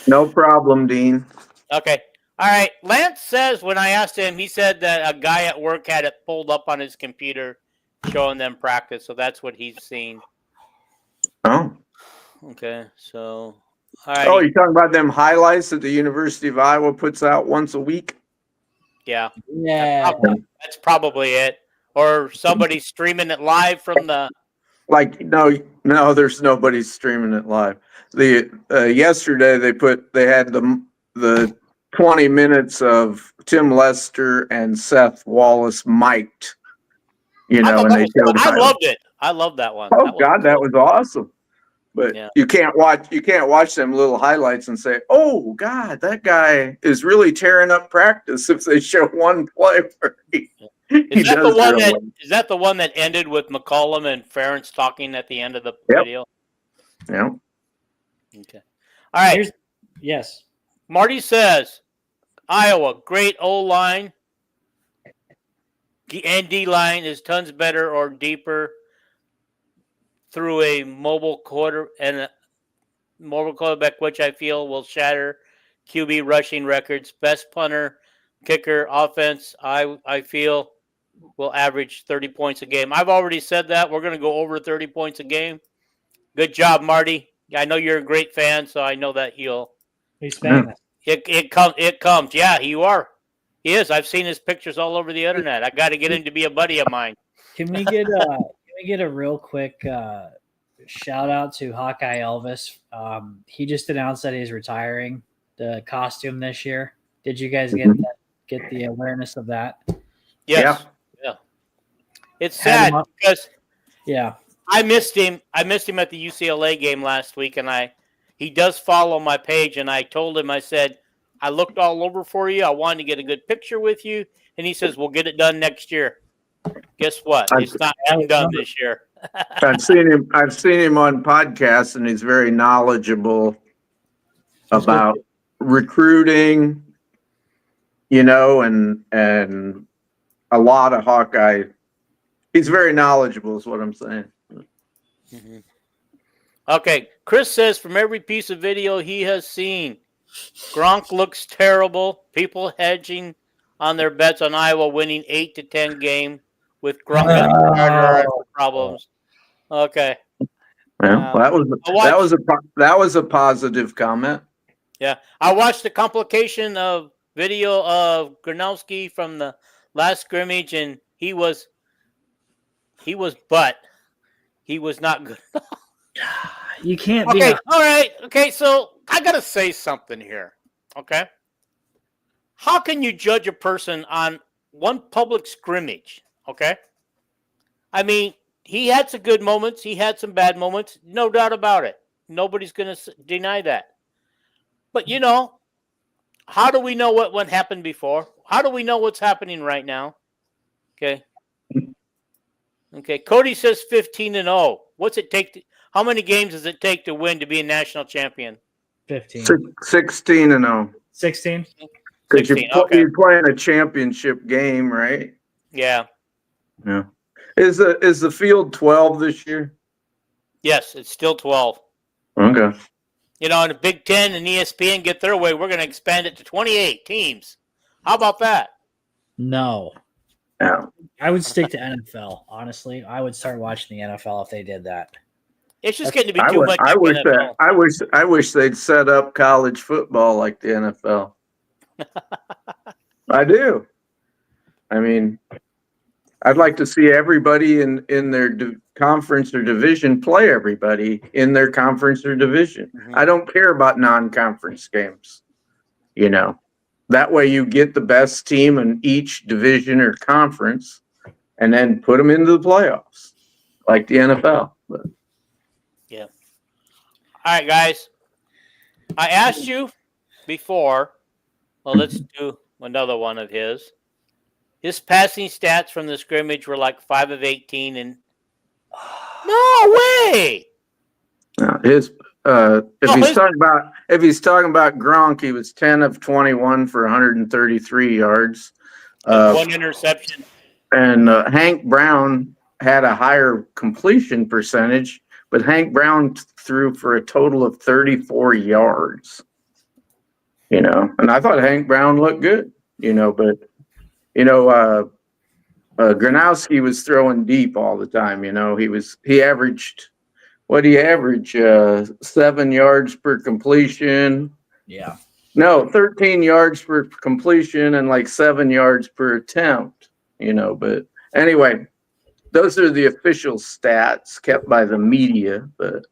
No problem, Dean.
Okay. All right. Lance says when I asked him, he said that a guy at work had it pulled up on his computer showing them practice. So that's what he's seen.
Oh.
Okay. So, all right.
Oh, you're talking about them highlights that the University of Iowa puts out once a week?
Yeah.
Yeah.
That's probably it. Or somebody streaming it live from the.
Like, no, there's nobody streaming it live. Yesterday they had the 20 minutes of Tim Lester and Seth Wallace mic'd, and they showed
I
highlights.
loved it. I loved that one.
Oh God, that was awesome. But
Yeah.
you can't watch them little highlights and say, "Oh God, that guy is really tearing up practice." If they show one play where
Is that the one that ended with McCollum and Ferentz talking at the end of the video?
Yeah.
Okay. All right.
Yes.
Marty says, Iowa, great O-line. And D-line is tons better or deeper through a mobile quarterback, which I feel will shatter QB rushing records. Best punter, kicker, offense, I feel will average 30 points a game. I've already said that. We're going to go over 30 points a game. Good job, Marty. I know you're a great fan, so I know that
He's famous.
It comes. Yeah, you are. He is. I've seen his pictures all over the internet. I got to get him to be a buddy of mine.
Can we get a real quick shout out to Hawkeye Elvis? He just announced that he's retiring the costume this year. Did you guys get the awareness of that?
Yes. Yeah. It's sad because I missed him. I missed him at the UCLA game last week, and he does follow my page, and I told him, I said, I looked all over for you. I wanted to get a good picture with you. And he says, we'll get it done next year. Guess what? It's not done this year.
I've seen him on podcasts, and he's very knowledgeable about recruiting, and a lot of Hawkeye. He's very knowledgeable is what I'm saying.
Mm-hmm. Okay. Chris says from every piece of video he has seen, Gronk looks terrible. People hedging on their bets on Iowa winning 8-10 game with Gronk as a starter problems. Okay.
Yeah, that was a positive comment.
Yeah, I watched the complication of video of Gronowski from the last scrimmage, and he was not good.
You can't be.
Okay, all right. Okay, so I got to say something here. Okay. How can you judge a person on one public scrimmage? Okay. I mean, he had some good moments. He had some bad moments. No doubt about it. Nobody's going to deny that. But, how do we know what happened before? How do we know what's happening right now? Okay. Okay. Cody says 15-0. What's it take? How many games does it take to win to be a national champion?
15.
16-0.
16?
Because you're playing a championship game, right?
Yeah.
Yeah. Is the field 12 this year?
Yes, it's still 12.
Okay.
And the Big Ten and ESPN get their way, we're going to expand it to 28 teams. How about that?
No.
Yeah.
I would stick to NFL, honestly. I would start watching the NFL if they did that.
It's just getting to be too much.
I wish they'd set up college football like the NFL. I do. I mean, I'd like to see everybody in their conference or division play everybody in their conference or division. Mm-hmm. I don't care about non-conference games. That way you get the best team in each division or conference and then put them into the playoffs like the NFL. But.
Yeah. All right, guys. I asked you before. Well, let's do another one of his. His passing stats from the scrimmage were like 5 of 18, and no way.
If he's talking about Gronk, he was 10 of 21 for 133 yards.
One interception.
And Hank Brown had a higher completion percentage, but Hank Brown threw for a total of 34 yards. And I thought Hank Brown looked good, but Gronowski was throwing deep all the time. He averaged, what do you average? 7 yards per completion.
Yeah.
No, 13 yards per completion and like 7 yards per attempt, but anyway, those are the official stats kept by the media. But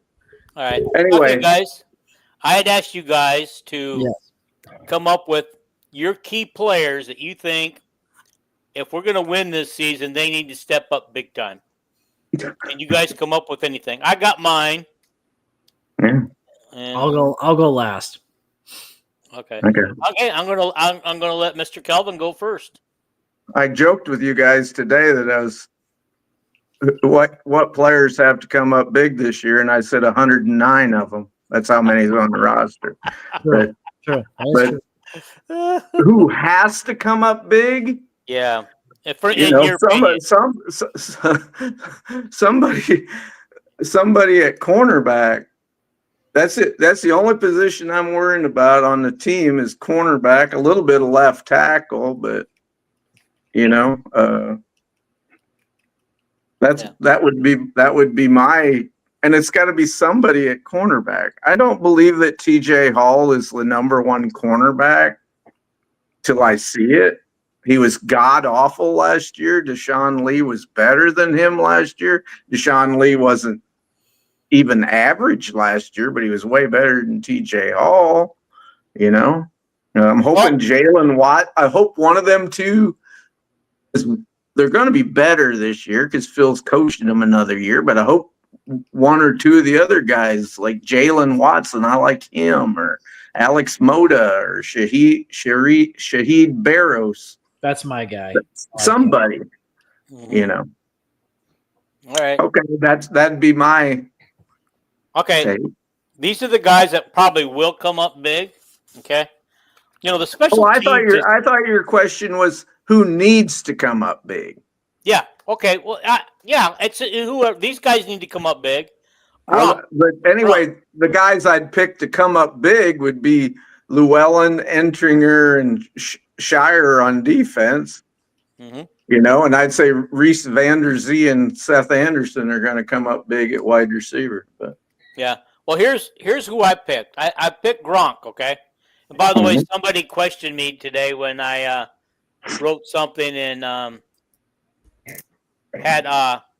All right.
anyway,
Okay, guys. I had asked you guys to come up with your key players that you think, if we're going to win this season, they need to step up big time. Can you guys come up with anything? I got mine.
yeah.
And,
I'll go last.
Okay.
Okay.
Okay. I'm gonna let Mr. Kelvin go first.
I joked with you guys today that what players have to come up big this year, and I said 109 of them. That's how many's on the roster.
True.
But
True.
who has to come up big?
Yeah. Your opinion.
Somebody at cornerback. That's it. That's the only position I'm worrying about on the team is cornerback. A little bit of left tackle, but that would be my, and it's got to be somebody at cornerback. I don't believe that TJ Hall is the number one cornerback till I see it. He was god awful last year. Deshaun Lee was better than him last year. Deshaun Lee wasn't even average last year, but he was way better than TJ Hall. I'm hoping Jalen Watt. I hope one of them two they're going to be better this year because Phil's coaching them another year. But I hope one or two of the other guys, like Jalen Watson, I like him, or Alex Moda, or Shaheed Barrows.
That's my guy.
Somebody,
All right.
Okay, that'd be my.
Okay.
Take.
These are the guys that probably will come up big. Okay. The special
I
teams.
thought your question was who needs to come up big.
Yeah. Okay. Well, yeah. It's these guys need to come up big.
But anyway, the guys I'd pick to come up big would be Llewellyn, Entringer, and Shire on defense.
Mm-hmm.
And I'd say Reese Vanderzee and Seth Anderson are going to come up big at wide receiver. But
yeah. Well, here's who I picked. I picked Gronk. Okay. And by the way, somebody questioned me today when I wrote something and had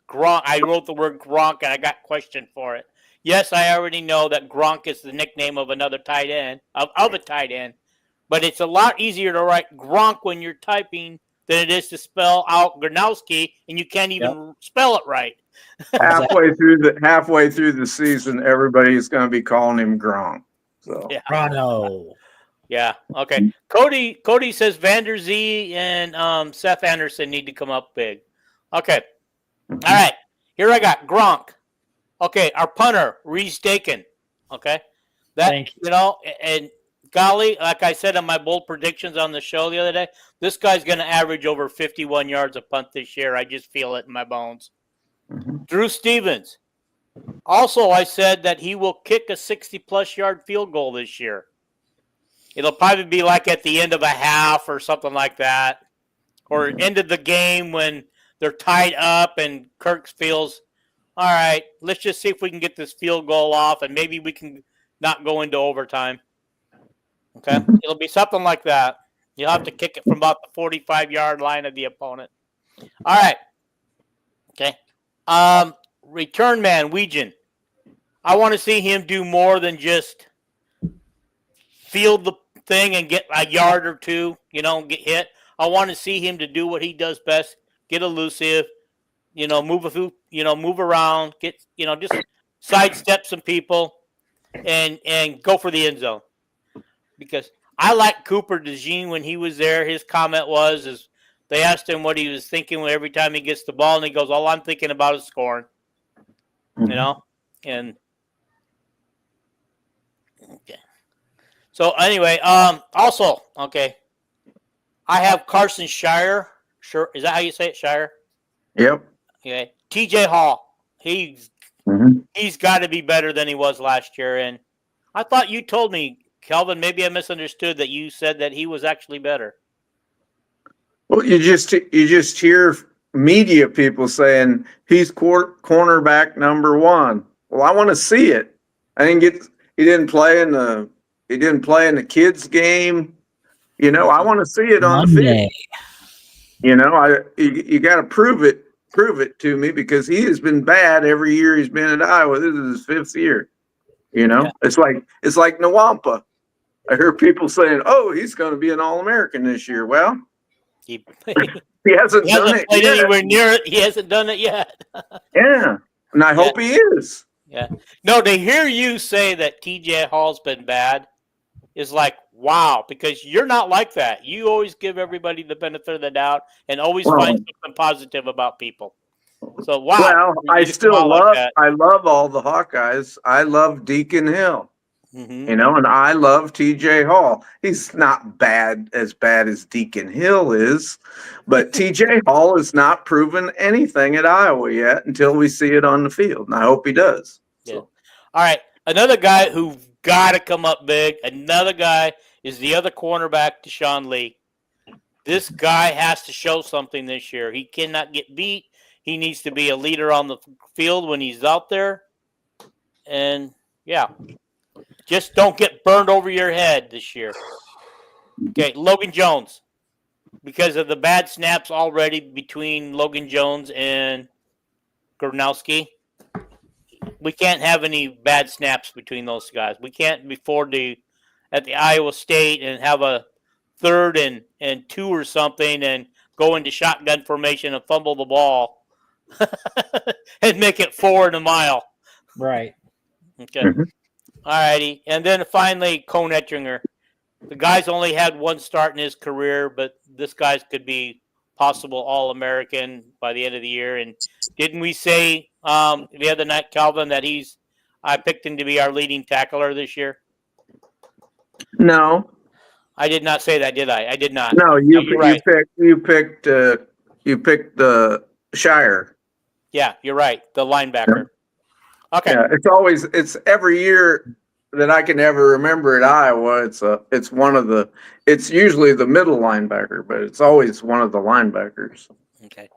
Gronk. I wrote the word Gronk and I got questioned for it. Yes, I already know that Gronk is the nickname of another tight end of a tight end, but it's a lot easier to write Gronk when you're typing than it is to spell out Gronowski, and you can't even spell it right.
halfway through the season, everybody's going to be calling him Gronk. So
yeah.
Chrono.
Yeah. Okay. Cody says Vanderzee and Seth Anderson need to come up big. Okay. All right. Here I got Gronk. Okay. Our punter, Reese Dakin. Okay.
Thank you.
And golly, like I said in my bold predictions on the show the other day, this guy's going to average over 51 yards a punt this year. I just feel it in my bones. Drew Stevens. Also, I said that he will kick a 60-plus yard field goal this year. It'll probably be like at the end of a half or something like that, or end of the game when they're tied up and Kirk feels, all right, let's just see if we can get this field goal off and maybe we can not go into overtime. Okay? It'll be something like that. You'll have to kick it from about the 45-yard line of the opponent. All right. Okay. Return man, Weejan. I want to see him do more than just field the thing and get a yard or two, get hit. I want to see him to do what he does best, get elusive, move around, get, just sidestep some people and go for the end zone. Because I like Cooper DeJean when he was there. His comment is they asked him what he was thinking every time he gets the ball, and he goes, all I'm thinking about is scoring. And okay. So anyway, also, okay, I have Carson Shire Sure, is that how you say it, Shire?
Yep.
Okay. TJ Hall. He's got to be better than he was last year. And I thought you told me, Kelvin, maybe I misunderstood that you said that he was actually better.
Well, you just hear media people saying he's cornerback number one. Well, I want to see it. He didn't play in the kids game. I want to see it on the field.
Monday.
You got to prove it to me, because he has been bad every year he's been at Iowa. This is his fifth year.
Yeah.
It's like Nwampa. I hear people saying, "Oh, he's going to be an All-American this year." Well,
He
he hasn't done it
played
yet.
anywhere near it. He hasn't done it yet.
Yeah, and I hope he is.
Yeah. No, to hear you say that TJ Hall's been bad is like, wow, because you're not like that. You always give everybody the benefit of the doubt and always find something positive about people. So, wow.
Well, I
like
love all the Hawkeyes. I love Deacon Hill.
Mm-hmm.
And I love TJ Hall. He's not as bad as Deacon Hill is, but TJ Hall has not proven anything at Iowa yet until we see it on the field. And I hope he does.
Yeah. All right. Another guy who got to come up big, another guy is the other cornerback, Deshaun Lee. This guy has to show something this year. He cannot get beat. He needs to be a leader on the field when he's out there. And, yeah. Just don't get burned over your head this year. Okay, Logan Jones. Because of the bad snaps already between Logan Jones and Gronowski, we can't have any bad snaps between those guys. We can't at the Iowa State and have a 3rd and 2 or something and go into shotgun formation and fumble the ball and make it 4 in a mile.
Right.
Okay. Mm-hmm. All righty. And then finally, Cone Etchinger. The guy's only had one start in his career, but this guy could be possible All-American by the end of the year. And didn't we say the other night, Calvin, that I picked him to be our leading tackler this year?
No.
I did not say that, did I? I did not.
No, you picked the Shire.
Yeah, you're right. The linebacker.
Yeah.
Okay.
Yeah, it's every year that I can ever remember at Iowa. It's usually the middle linebacker, but it's always one of the linebackers.
Okay.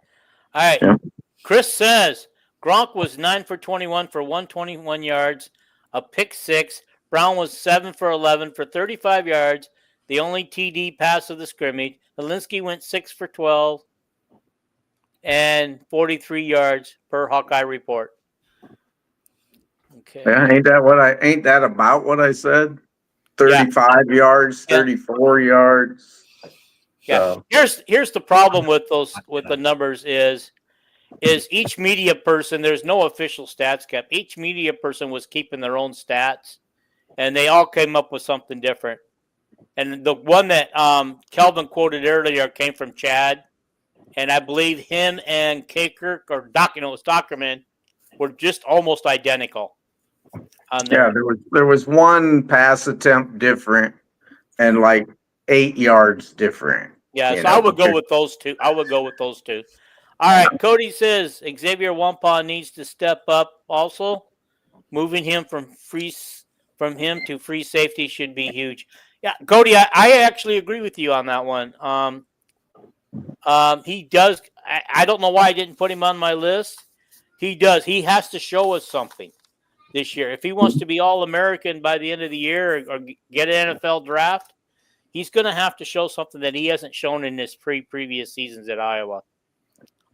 All right. Yeah. Chris says Gronk was 9 for 21 for 121 yards, a pick 6. Brown was 7 for 11 for 35 yards, the only TD pass of the scrimmage. Helinski went 6 for 12 and 43 yards per Hawkeye report. Okay.
Yeah, ain't that about what I said? 35 yards, 34 yards.
Yeah. So. Here's the problem with the numbers is each media person, there's no official stats kept. Each media person was keeping their own stats, and they all came up with something different. And the one that Kelvin quoted earlier came from Chad, and I believe him and Kakirk or Dockerman were just almost identical.
Yeah, there was one pass attempt different and like 8 yards different.
Yeah, so I would go with those two. All right, Cody says Xavier Wampa needs to step up also. Moving him from him to free safety should be huge. Yeah, Cody, I actually agree with you on that one. He does. I don't know why I didn't put him on my list. He does. He has to show us something this year. If he wants to be All-American by the end of the year or get an NFL draft, he's going to have to show something that he hasn't shown in his previous seasons at Iowa.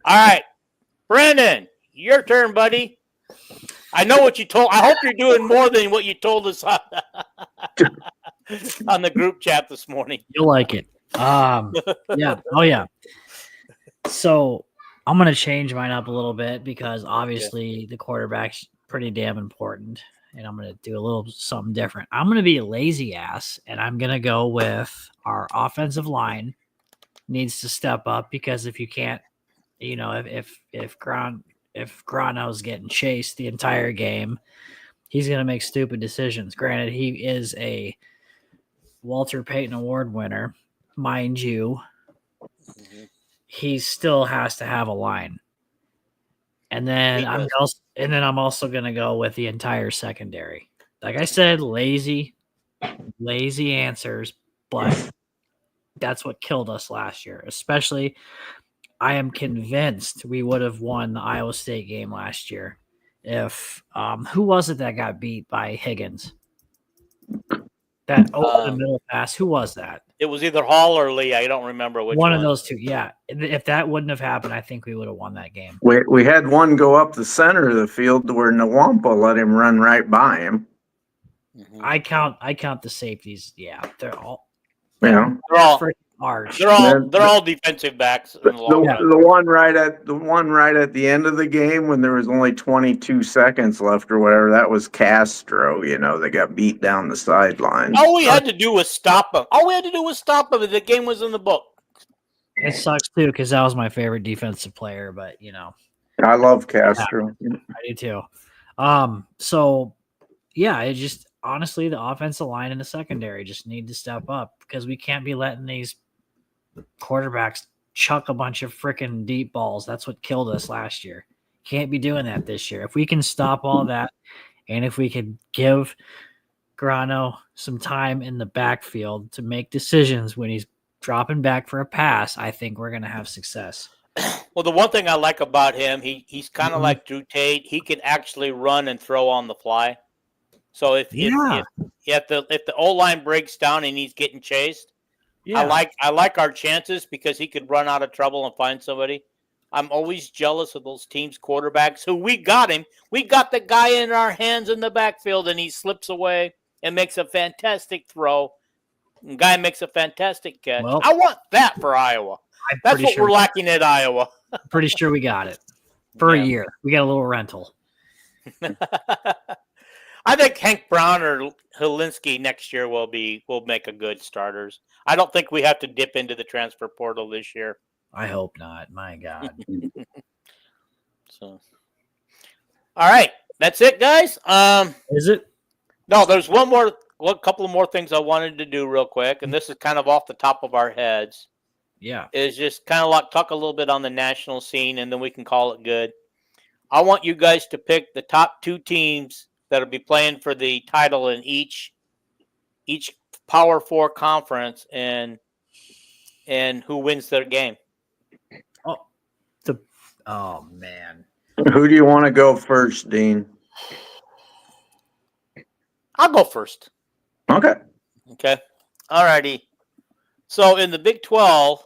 All right, Brandon, your turn, buddy. I know what you told. I hope you're doing more than what you told us on the group chat this morning.
You'll like it. Yeah. Oh, yeah. So I'm going to change mine up a little bit because obviously the quarterback's pretty damn important, and I'm going to do a little something different. I'm going to be a lazy ass, and I'm going to go with our offensive line needs to step up because if you can't, if Grano's getting chased the entire game, he's going to make stupid decisions. Granted, he is a Walter Payton Award winner, mind you. Mm-hmm. he still has to have a line. And then I'm also going to go with the entire secondary. Like I said, lazy answers, but that's what killed us last year. Especially, I am convinced we would have won the Iowa State game last year if who was it that got beat by Higgins? That over the middle pass. Who was that?
It was either Hall or Lee. I don't remember which
one of those two. Yeah, if that wouldn't have happened, I think we would have won that game.
We had one go up the center of the field to where Nwampa let him run right by him.
Mm-hmm.
I count the safeties. Yeah, they're all
freaking
large.
They're all defensive backs.
The one right at the end of the game when there was only 22 seconds left or whatever, that was Castro. They got beat down the sideline.
All we had to do was stop him. And the game was in the book.
It sucks too because that was my favorite defensive player, but
I love Castro.
I do too. So yeah, it just honestly the offensive line and the secondary just need to step up because we can't be letting these quarterbacks chuck a bunch of freaking deep balls. That's what killed us last year. Can't be doing that this year. If we can stop all that, and if we could give Grano some time in the backfield to make decisions when he's dropping back for a pass, I think we're going to have success.
Well, the one thing I like about him, he's kind of like Drew Tate. He can actually run and throw on the fly. So if the O-line breaks down and he's getting chased, I like our chances because he could run out of trouble and find somebody. I'm always jealous of those teams' quarterbacks who we got him. We got the guy in our hands in the backfield and he slips away and makes a fantastic throw. The guy makes a fantastic catch. Well, I want that for Iowa. That's what we're lacking at Iowa.
Pretty sure we got it for a year. We got a little rental.
I think Hank Brown or Helinski next year will make a good starters. I don't think we have to dip into the transfer portal this year.
I hope not. My God.
So, all right, that's it, guys.
Is it?
No, there's a couple of more things I wanted to do real quick, and this is kind of off the top of our heads.
Yeah,
is just kind of like talk a little bit on the national scene, and then we can call it good. I want you guys to pick the top 2 teams that'll be playing for the title in each Power 4 conference, and who wins their game.
Oh man,
who do you want to go first, Dean?
I'll go first.
Okay.
All righty. So in the Big 12,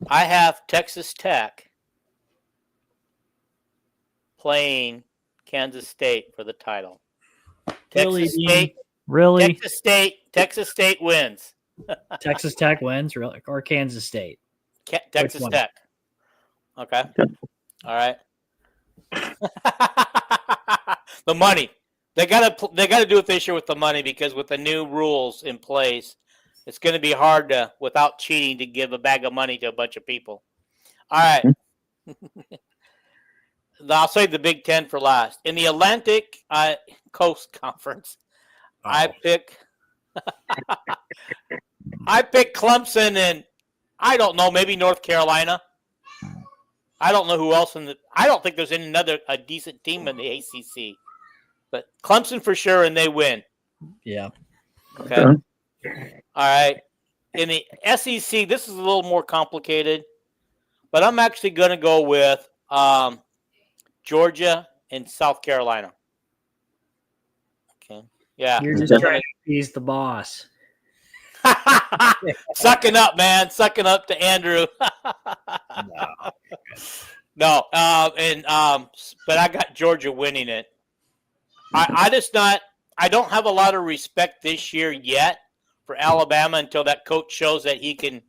I have Texas Tech playing Kansas State for the title.
Really?
Texas State wins.
Texas Tech wins, really, or Kansas State?
Texas Tech. Okay. All right. The money. They gotta do it this year with the money because with the new rules in place, it's going to be hard to, without cheating, to give a bag of money to a bunch of people. All right. I'll save the Big Ten for last. In the Atlantic Coast Conference, I pick Clemson and I don't know, maybe North Carolina. I don't know who else I don't think there's a decent team in the ACC. But Clemson for sure, and they win.
Yeah.
Okay. All right. In the SEC, this is a little more complicated, but I'm actually going to go with Georgia and South Carolina. Okay. Yeah.
You're just trying to appease the boss.
Sucking up, man. Sucking up to Andrew. No. But I got Georgia winning it. I don't have a lot of respect this year yet for Alabama until that coach shows that he can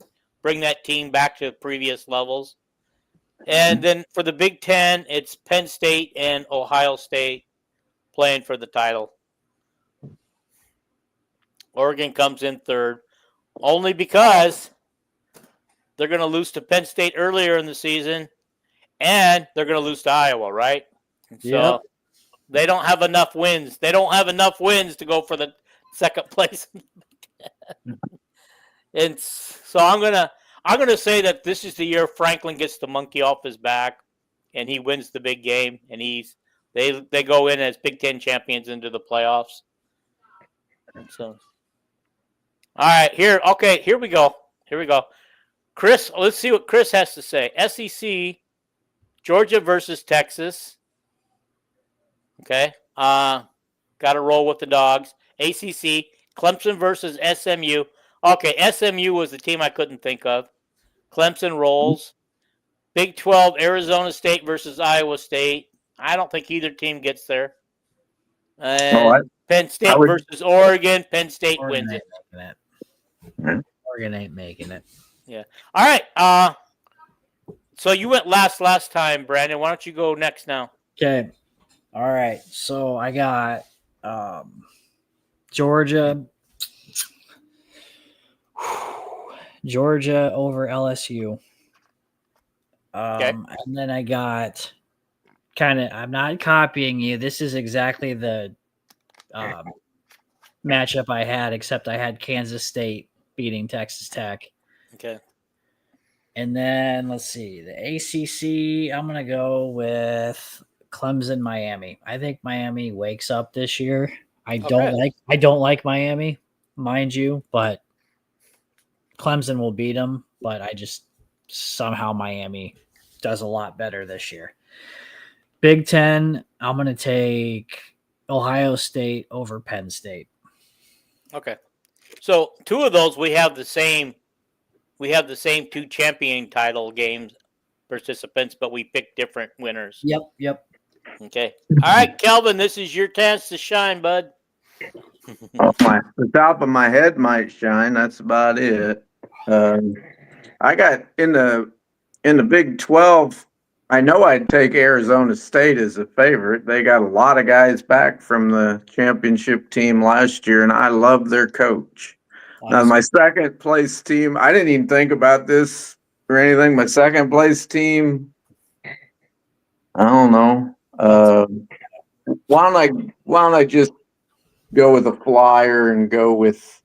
bring that team back to previous levels. And then for the Big Ten, it's Penn State and Ohio State playing for the title. Oregon comes in third, only because they're going to lose to Penn State earlier in the season, and they're going to lose to Iowa, right? So they don't have enough wins. They don't have enough wins to go for the second place. And so I'm I'm going to say that this is the year Franklin gets the monkey off his back, and he wins the big game, and they go in as Big Ten champions into the playoffs. So, all right, here we go. Here we go. Chris, let's see what Chris has to say. SEC, Georgia versus Texas. Okay. Got to roll with the dogs. ACC, Clemson versus SMU. Okay, SMU was the team I couldn't think of. Clemson rolls. Big 12, Arizona State versus Iowa State. I don't think either team gets there. And Penn State versus Oregon. Penn State wins it.
Oregon ain't making it.
Yeah. All right. So you went last time, Brandon. Why don't you go next now?
Okay. All right. So I got Georgia over LSU.
Okay.
And then I got I'm not copying you. This is exactly the matchup I had, except I had Kansas State beating Texas Tech.
Okay.
And then let's see, the ACC, I'm going to go with Clemson, Miami. I think Miami wakes up this year. I don't like Miami, mind you, but Clemson will beat them, but I just somehow Miami does a lot better this year. Big Ten, I'm going to take Ohio State over Penn State.
Okay. So two of those, we have the same two champion title games participants, but we picked different winners.
Yep.
Okay. All right, Kelvin, this is your chance to shine, bud.
The top of my head might shine. That's about it. I got in the Big 12. I know I'd take Arizona State as a favorite. They got a lot of guys back from the championship team last year, and I love their coach. Now, my second place team, I didn't even think about this or anything. My second place team, I don't know. Why don't I just go with a flyer and go with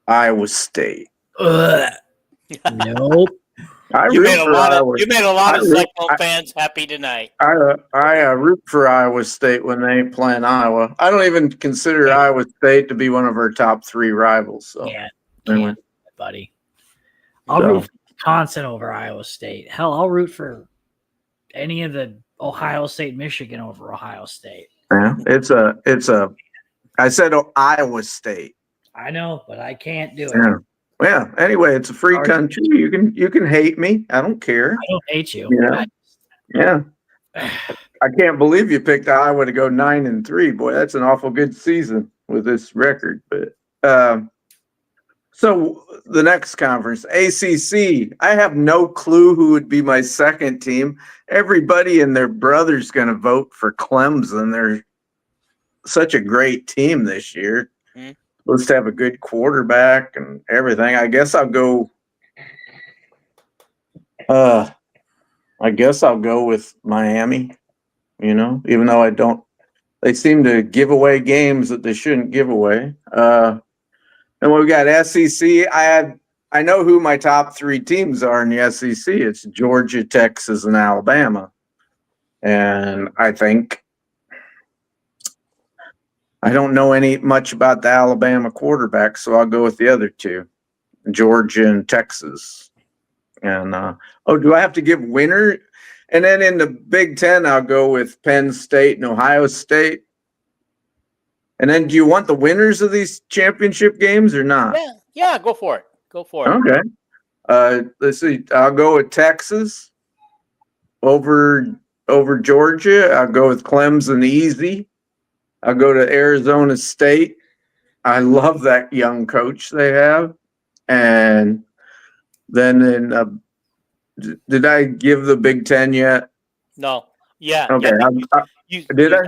Iowa State?
Nope.
You made a lot of Cyclone fans happy tonight.
I root for Iowa State when they ain't playing Iowa. I don't even consider Iowa State to be one of our top three rivals. So,
can't, buddy. I'll root for Wisconsin over Iowa State. Hell, I'll root for any of the Ohio State, Michigan over Ohio State.
Yeah, I said Iowa State.
I know, but I can't do it.
Yeah. Yeah. Anyway, it's a free country. You can hate me. I don't care.
I don't hate you.
Yeah. I can't believe you picked Iowa to go 9-3. Boy, that's an awful good season with this record. But so the next conference, ACC. I have no clue who would be my second team. Everybody and their brother's going to vote for Clemson. They're such a great team this year. Mm-hmm. Supposed to have a good quarterback and everything. I guess I'll go with Miami, even though they seem to give away games that they shouldn't give away. And we got SEC. I know who my top three teams are in the SEC. It's Georgia, Texas, and Alabama. And I don't know much about the Alabama quarterback, so I'll go with the other two, Georgia and Texas. And do I have to give winner? And then in the Big Ten, I'll go with Penn State and Ohio State. And then, do you want the winners of these championship games or not?
Yeah, go for it.
Okay. Let's see. I'll go with Texas over Georgia. I'll go with Clemson easy. I'll go to Arizona State. I love that young coach they have. And then did I give the Big Ten yet?
No. Yeah.
Okay. Did I?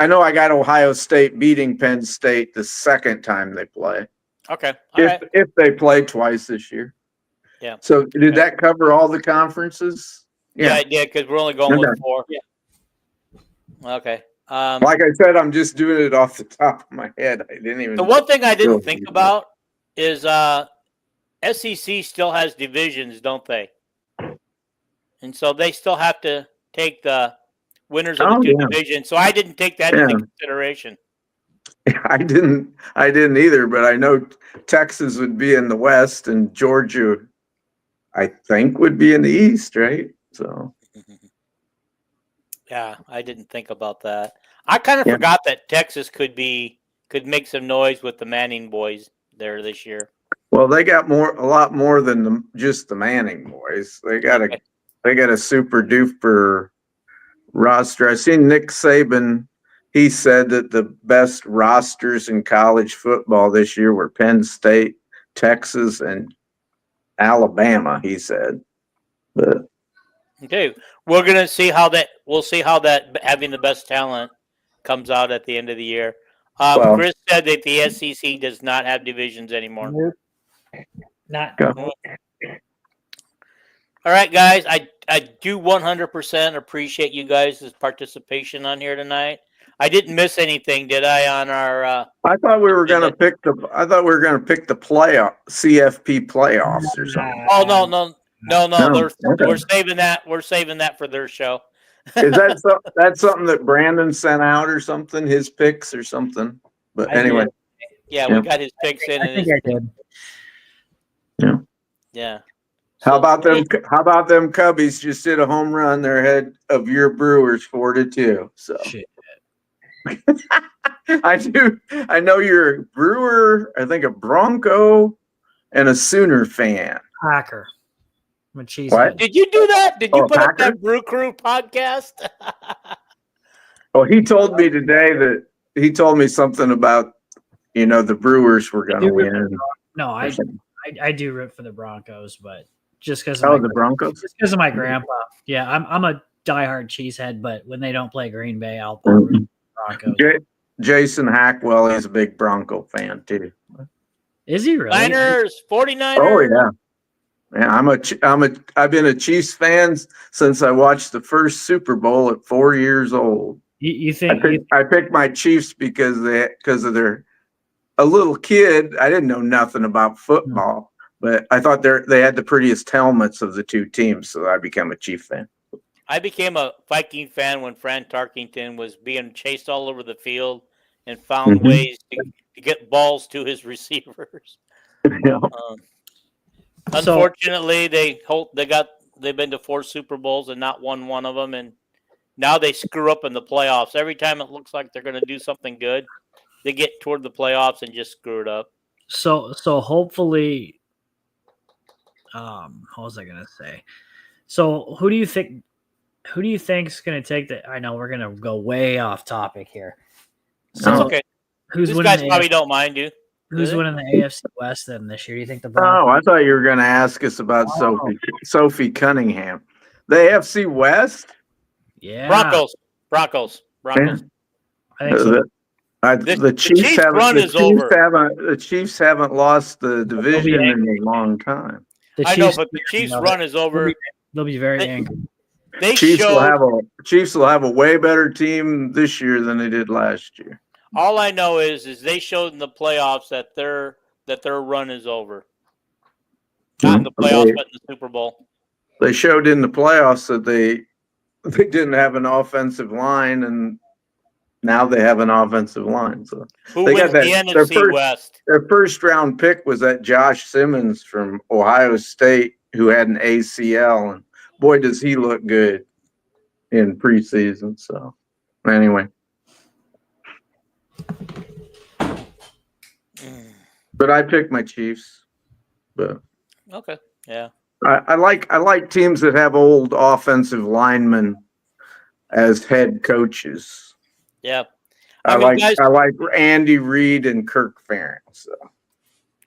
I know I got Ohio State beating Penn State the second time they play.
Okay.
If they play twice this year.
Yeah.
So did that cover all the conferences?
Yeah, I did, because we're only going with 4. Yeah. Okay.
Like I said, I'm just doing it off the top of my head. I didn't even.
The one thing I didn't think about is SEC still has divisions, don't they? And so they still have to take the winners of the two divisions. So I didn't take that into consideration.
I didn't either, but I know Texas would be in the West and Georgia, I think, would be in the East, right? So
yeah, I didn't think about that. I kind of forgot that Texas could make some noise with the Manning boys there this year.
Well, they got a lot more than just the Manning boys. They got a super duper roster. I seen Nick Saban. He said that the best rosters in college football this year were Penn State, Texas, and Alabama. He said, but
okay, we're gonna see how that. We'll see how that having the best talent comes out at the end of the year. Chris said that the SEC does not have divisions anymore.
Nope. Not.
All right, guys. I do 100% appreciate you guys' participation on here tonight. I didn't miss anything, did I? On our
I thought we were going to pick the playoff CFP playoffs or something.
Oh no. We're saving that. We're saving that for their show.
Is that that's something that Brandon sent out or something? His picks or something? But anyway,
we got his picks in.
I think I did.
Yeah.
How about them Cubbies just did a home run? They're ahead of your Brewers 4-2. So
shit.
I know you're a Brewer, I think a Bronco, and a Sooner fan.
Packer. I'm a cheese.
What?
Did you do that? Did you put up that Brew Crew podcast?
Oh, he told me today that he told me something about the Brewers were going to win.
No, I do root for the Broncos, but just because
of the Broncos,
just because of my grandpa. Yeah, I'm a diehard cheesehead, but when they don't play Green Bay, I'll root for the Broncos.
Jason Hackwell, he's a big Bronco fan too.
Is he really?
Niners, 49ers.
Oh yeah. Yeah, I've been a Chiefs fan since I watched the first Super Bowl at 4 years old.
You think
I picked my Chiefs because of their a little kid. I didn't know nothing about football, but I thought they had the prettiest helmets of the two teams, so I became a Chief fan.
I became a Viking fan when Fran Tarkington was being chased all over the field and found ways to get balls to his receivers.
Yeah.
Unfortunately, they've been to 4 Super Bowls and not won one of them, and now they screw up in the playoffs. Every time it looks like they're going to do something good, they get toward the playoffs and just screw it up.
So hopefully, what was I going to say? So who do you think is going to take the? I know we're going to go way off topic here.
So that's okay.
These
guys probably don't mind you.
Who's winning the AFC West then this year? Do you think the Broncos?
Oh, I thought you were going to ask us about Sophie Cunningham. The AFC West?
Yeah.
Broncos.
Yeah. I think so.
The Chiefs haven't lost the division in a long time.
I know, but the Chiefs' run is over.
They'll be very angry.
Chiefs will have a way better team this year than they did last year.
All I know is they showed in the playoffs that their run is over. Not in the playoffs, but in the Super Bowl.
They showed in the playoffs that they didn't have an offensive line, and now they have an offensive line. So
who wins the NFC West?
Their first round pick was that Josh Simmons from Ohio State, who had an ACL, and boy, does he look good in preseason. So anyway. But I picked my Chiefs. But
okay, yeah.
I like teams that have old offensive linemen as head coaches.
Yeah.
I like Andy Reid and Kirk Ferentz. So.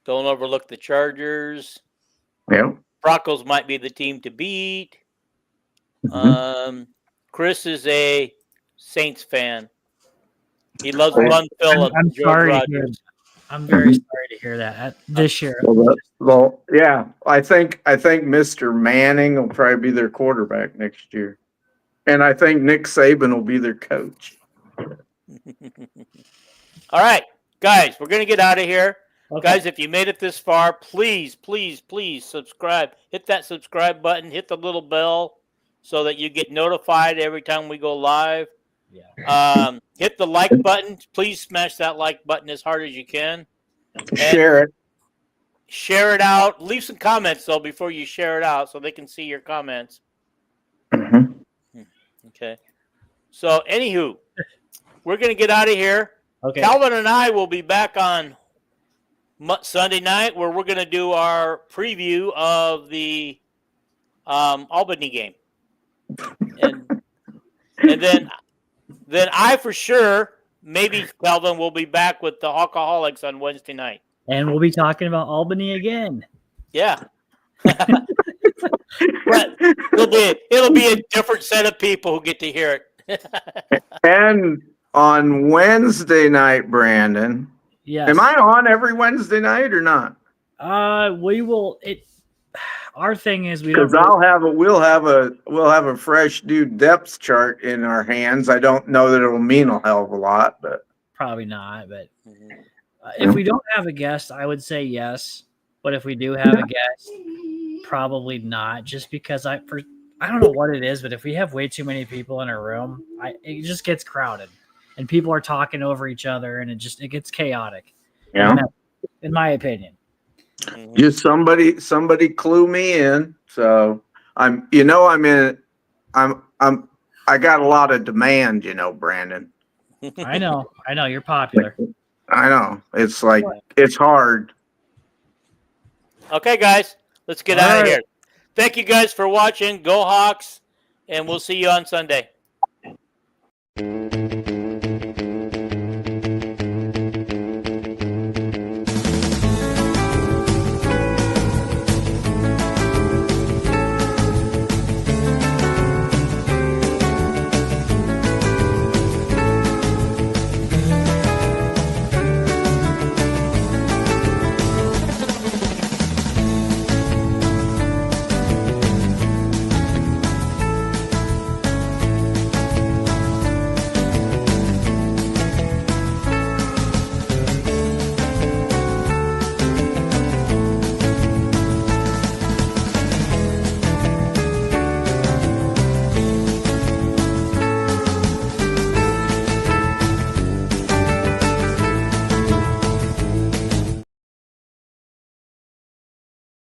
Don't overlook the Chargers.
Yeah.
Broncos might be the team to beat. Chris is a Saints fan. He loves Run Phillips.
I'm sorry to hear that. I'm very sorry to hear that this year.
Well, yeah. I think Mr. Manning will probably be their quarterback next year, and I think Nick Saban will be their coach.
All right, guys, we're gonna get out of here.
Okay.
Guys, if you made it this far, please, please, please subscribe. Hit that subscribe button. Hit the little bell so that you get notified every time we go live.
Yeah.
Hit the like button. Please smash that like button as hard as you can.
Share it.
Share it out. Leave some comments, though, before you share it out so they can see your comments.
Mhm.
Okay. So, anywho, we're going to get out of here.
Okay.
Calvin and I will be back on Sunday night where we're going to do our preview of the Albany game. And then I for sure, maybe Calvin will be back with the Hawkeyes on Wednesday night.
And we'll be talking about Albany again.
Yeah. But it'll be a different set of people who get to hear it.
And on Wednesday night, Brandon.
Yes.
Am I on every Wednesday night or not?
We will. Our thing is we
Because
don't.
we'll have a fresh new depth chart in our hands. I don't know that it'll mean a hell of a lot, but
Probably not. But if we don't have a guest, I would say yes. But if we do have a guest, probably not. Just because I don't know what it is, but if we have way too many people in a room, it just gets crowded, and people are talking over each other, and it gets chaotic.
yeah.
In my opinion.
Just somebody clue me in. So I got a lot of demand, Brandon.
I know you're popular.
I know. It's like it's hard.
Okay, guys, let's get out of here. Thank you guys for watching. Go Hawks, and we'll see you on Sunday.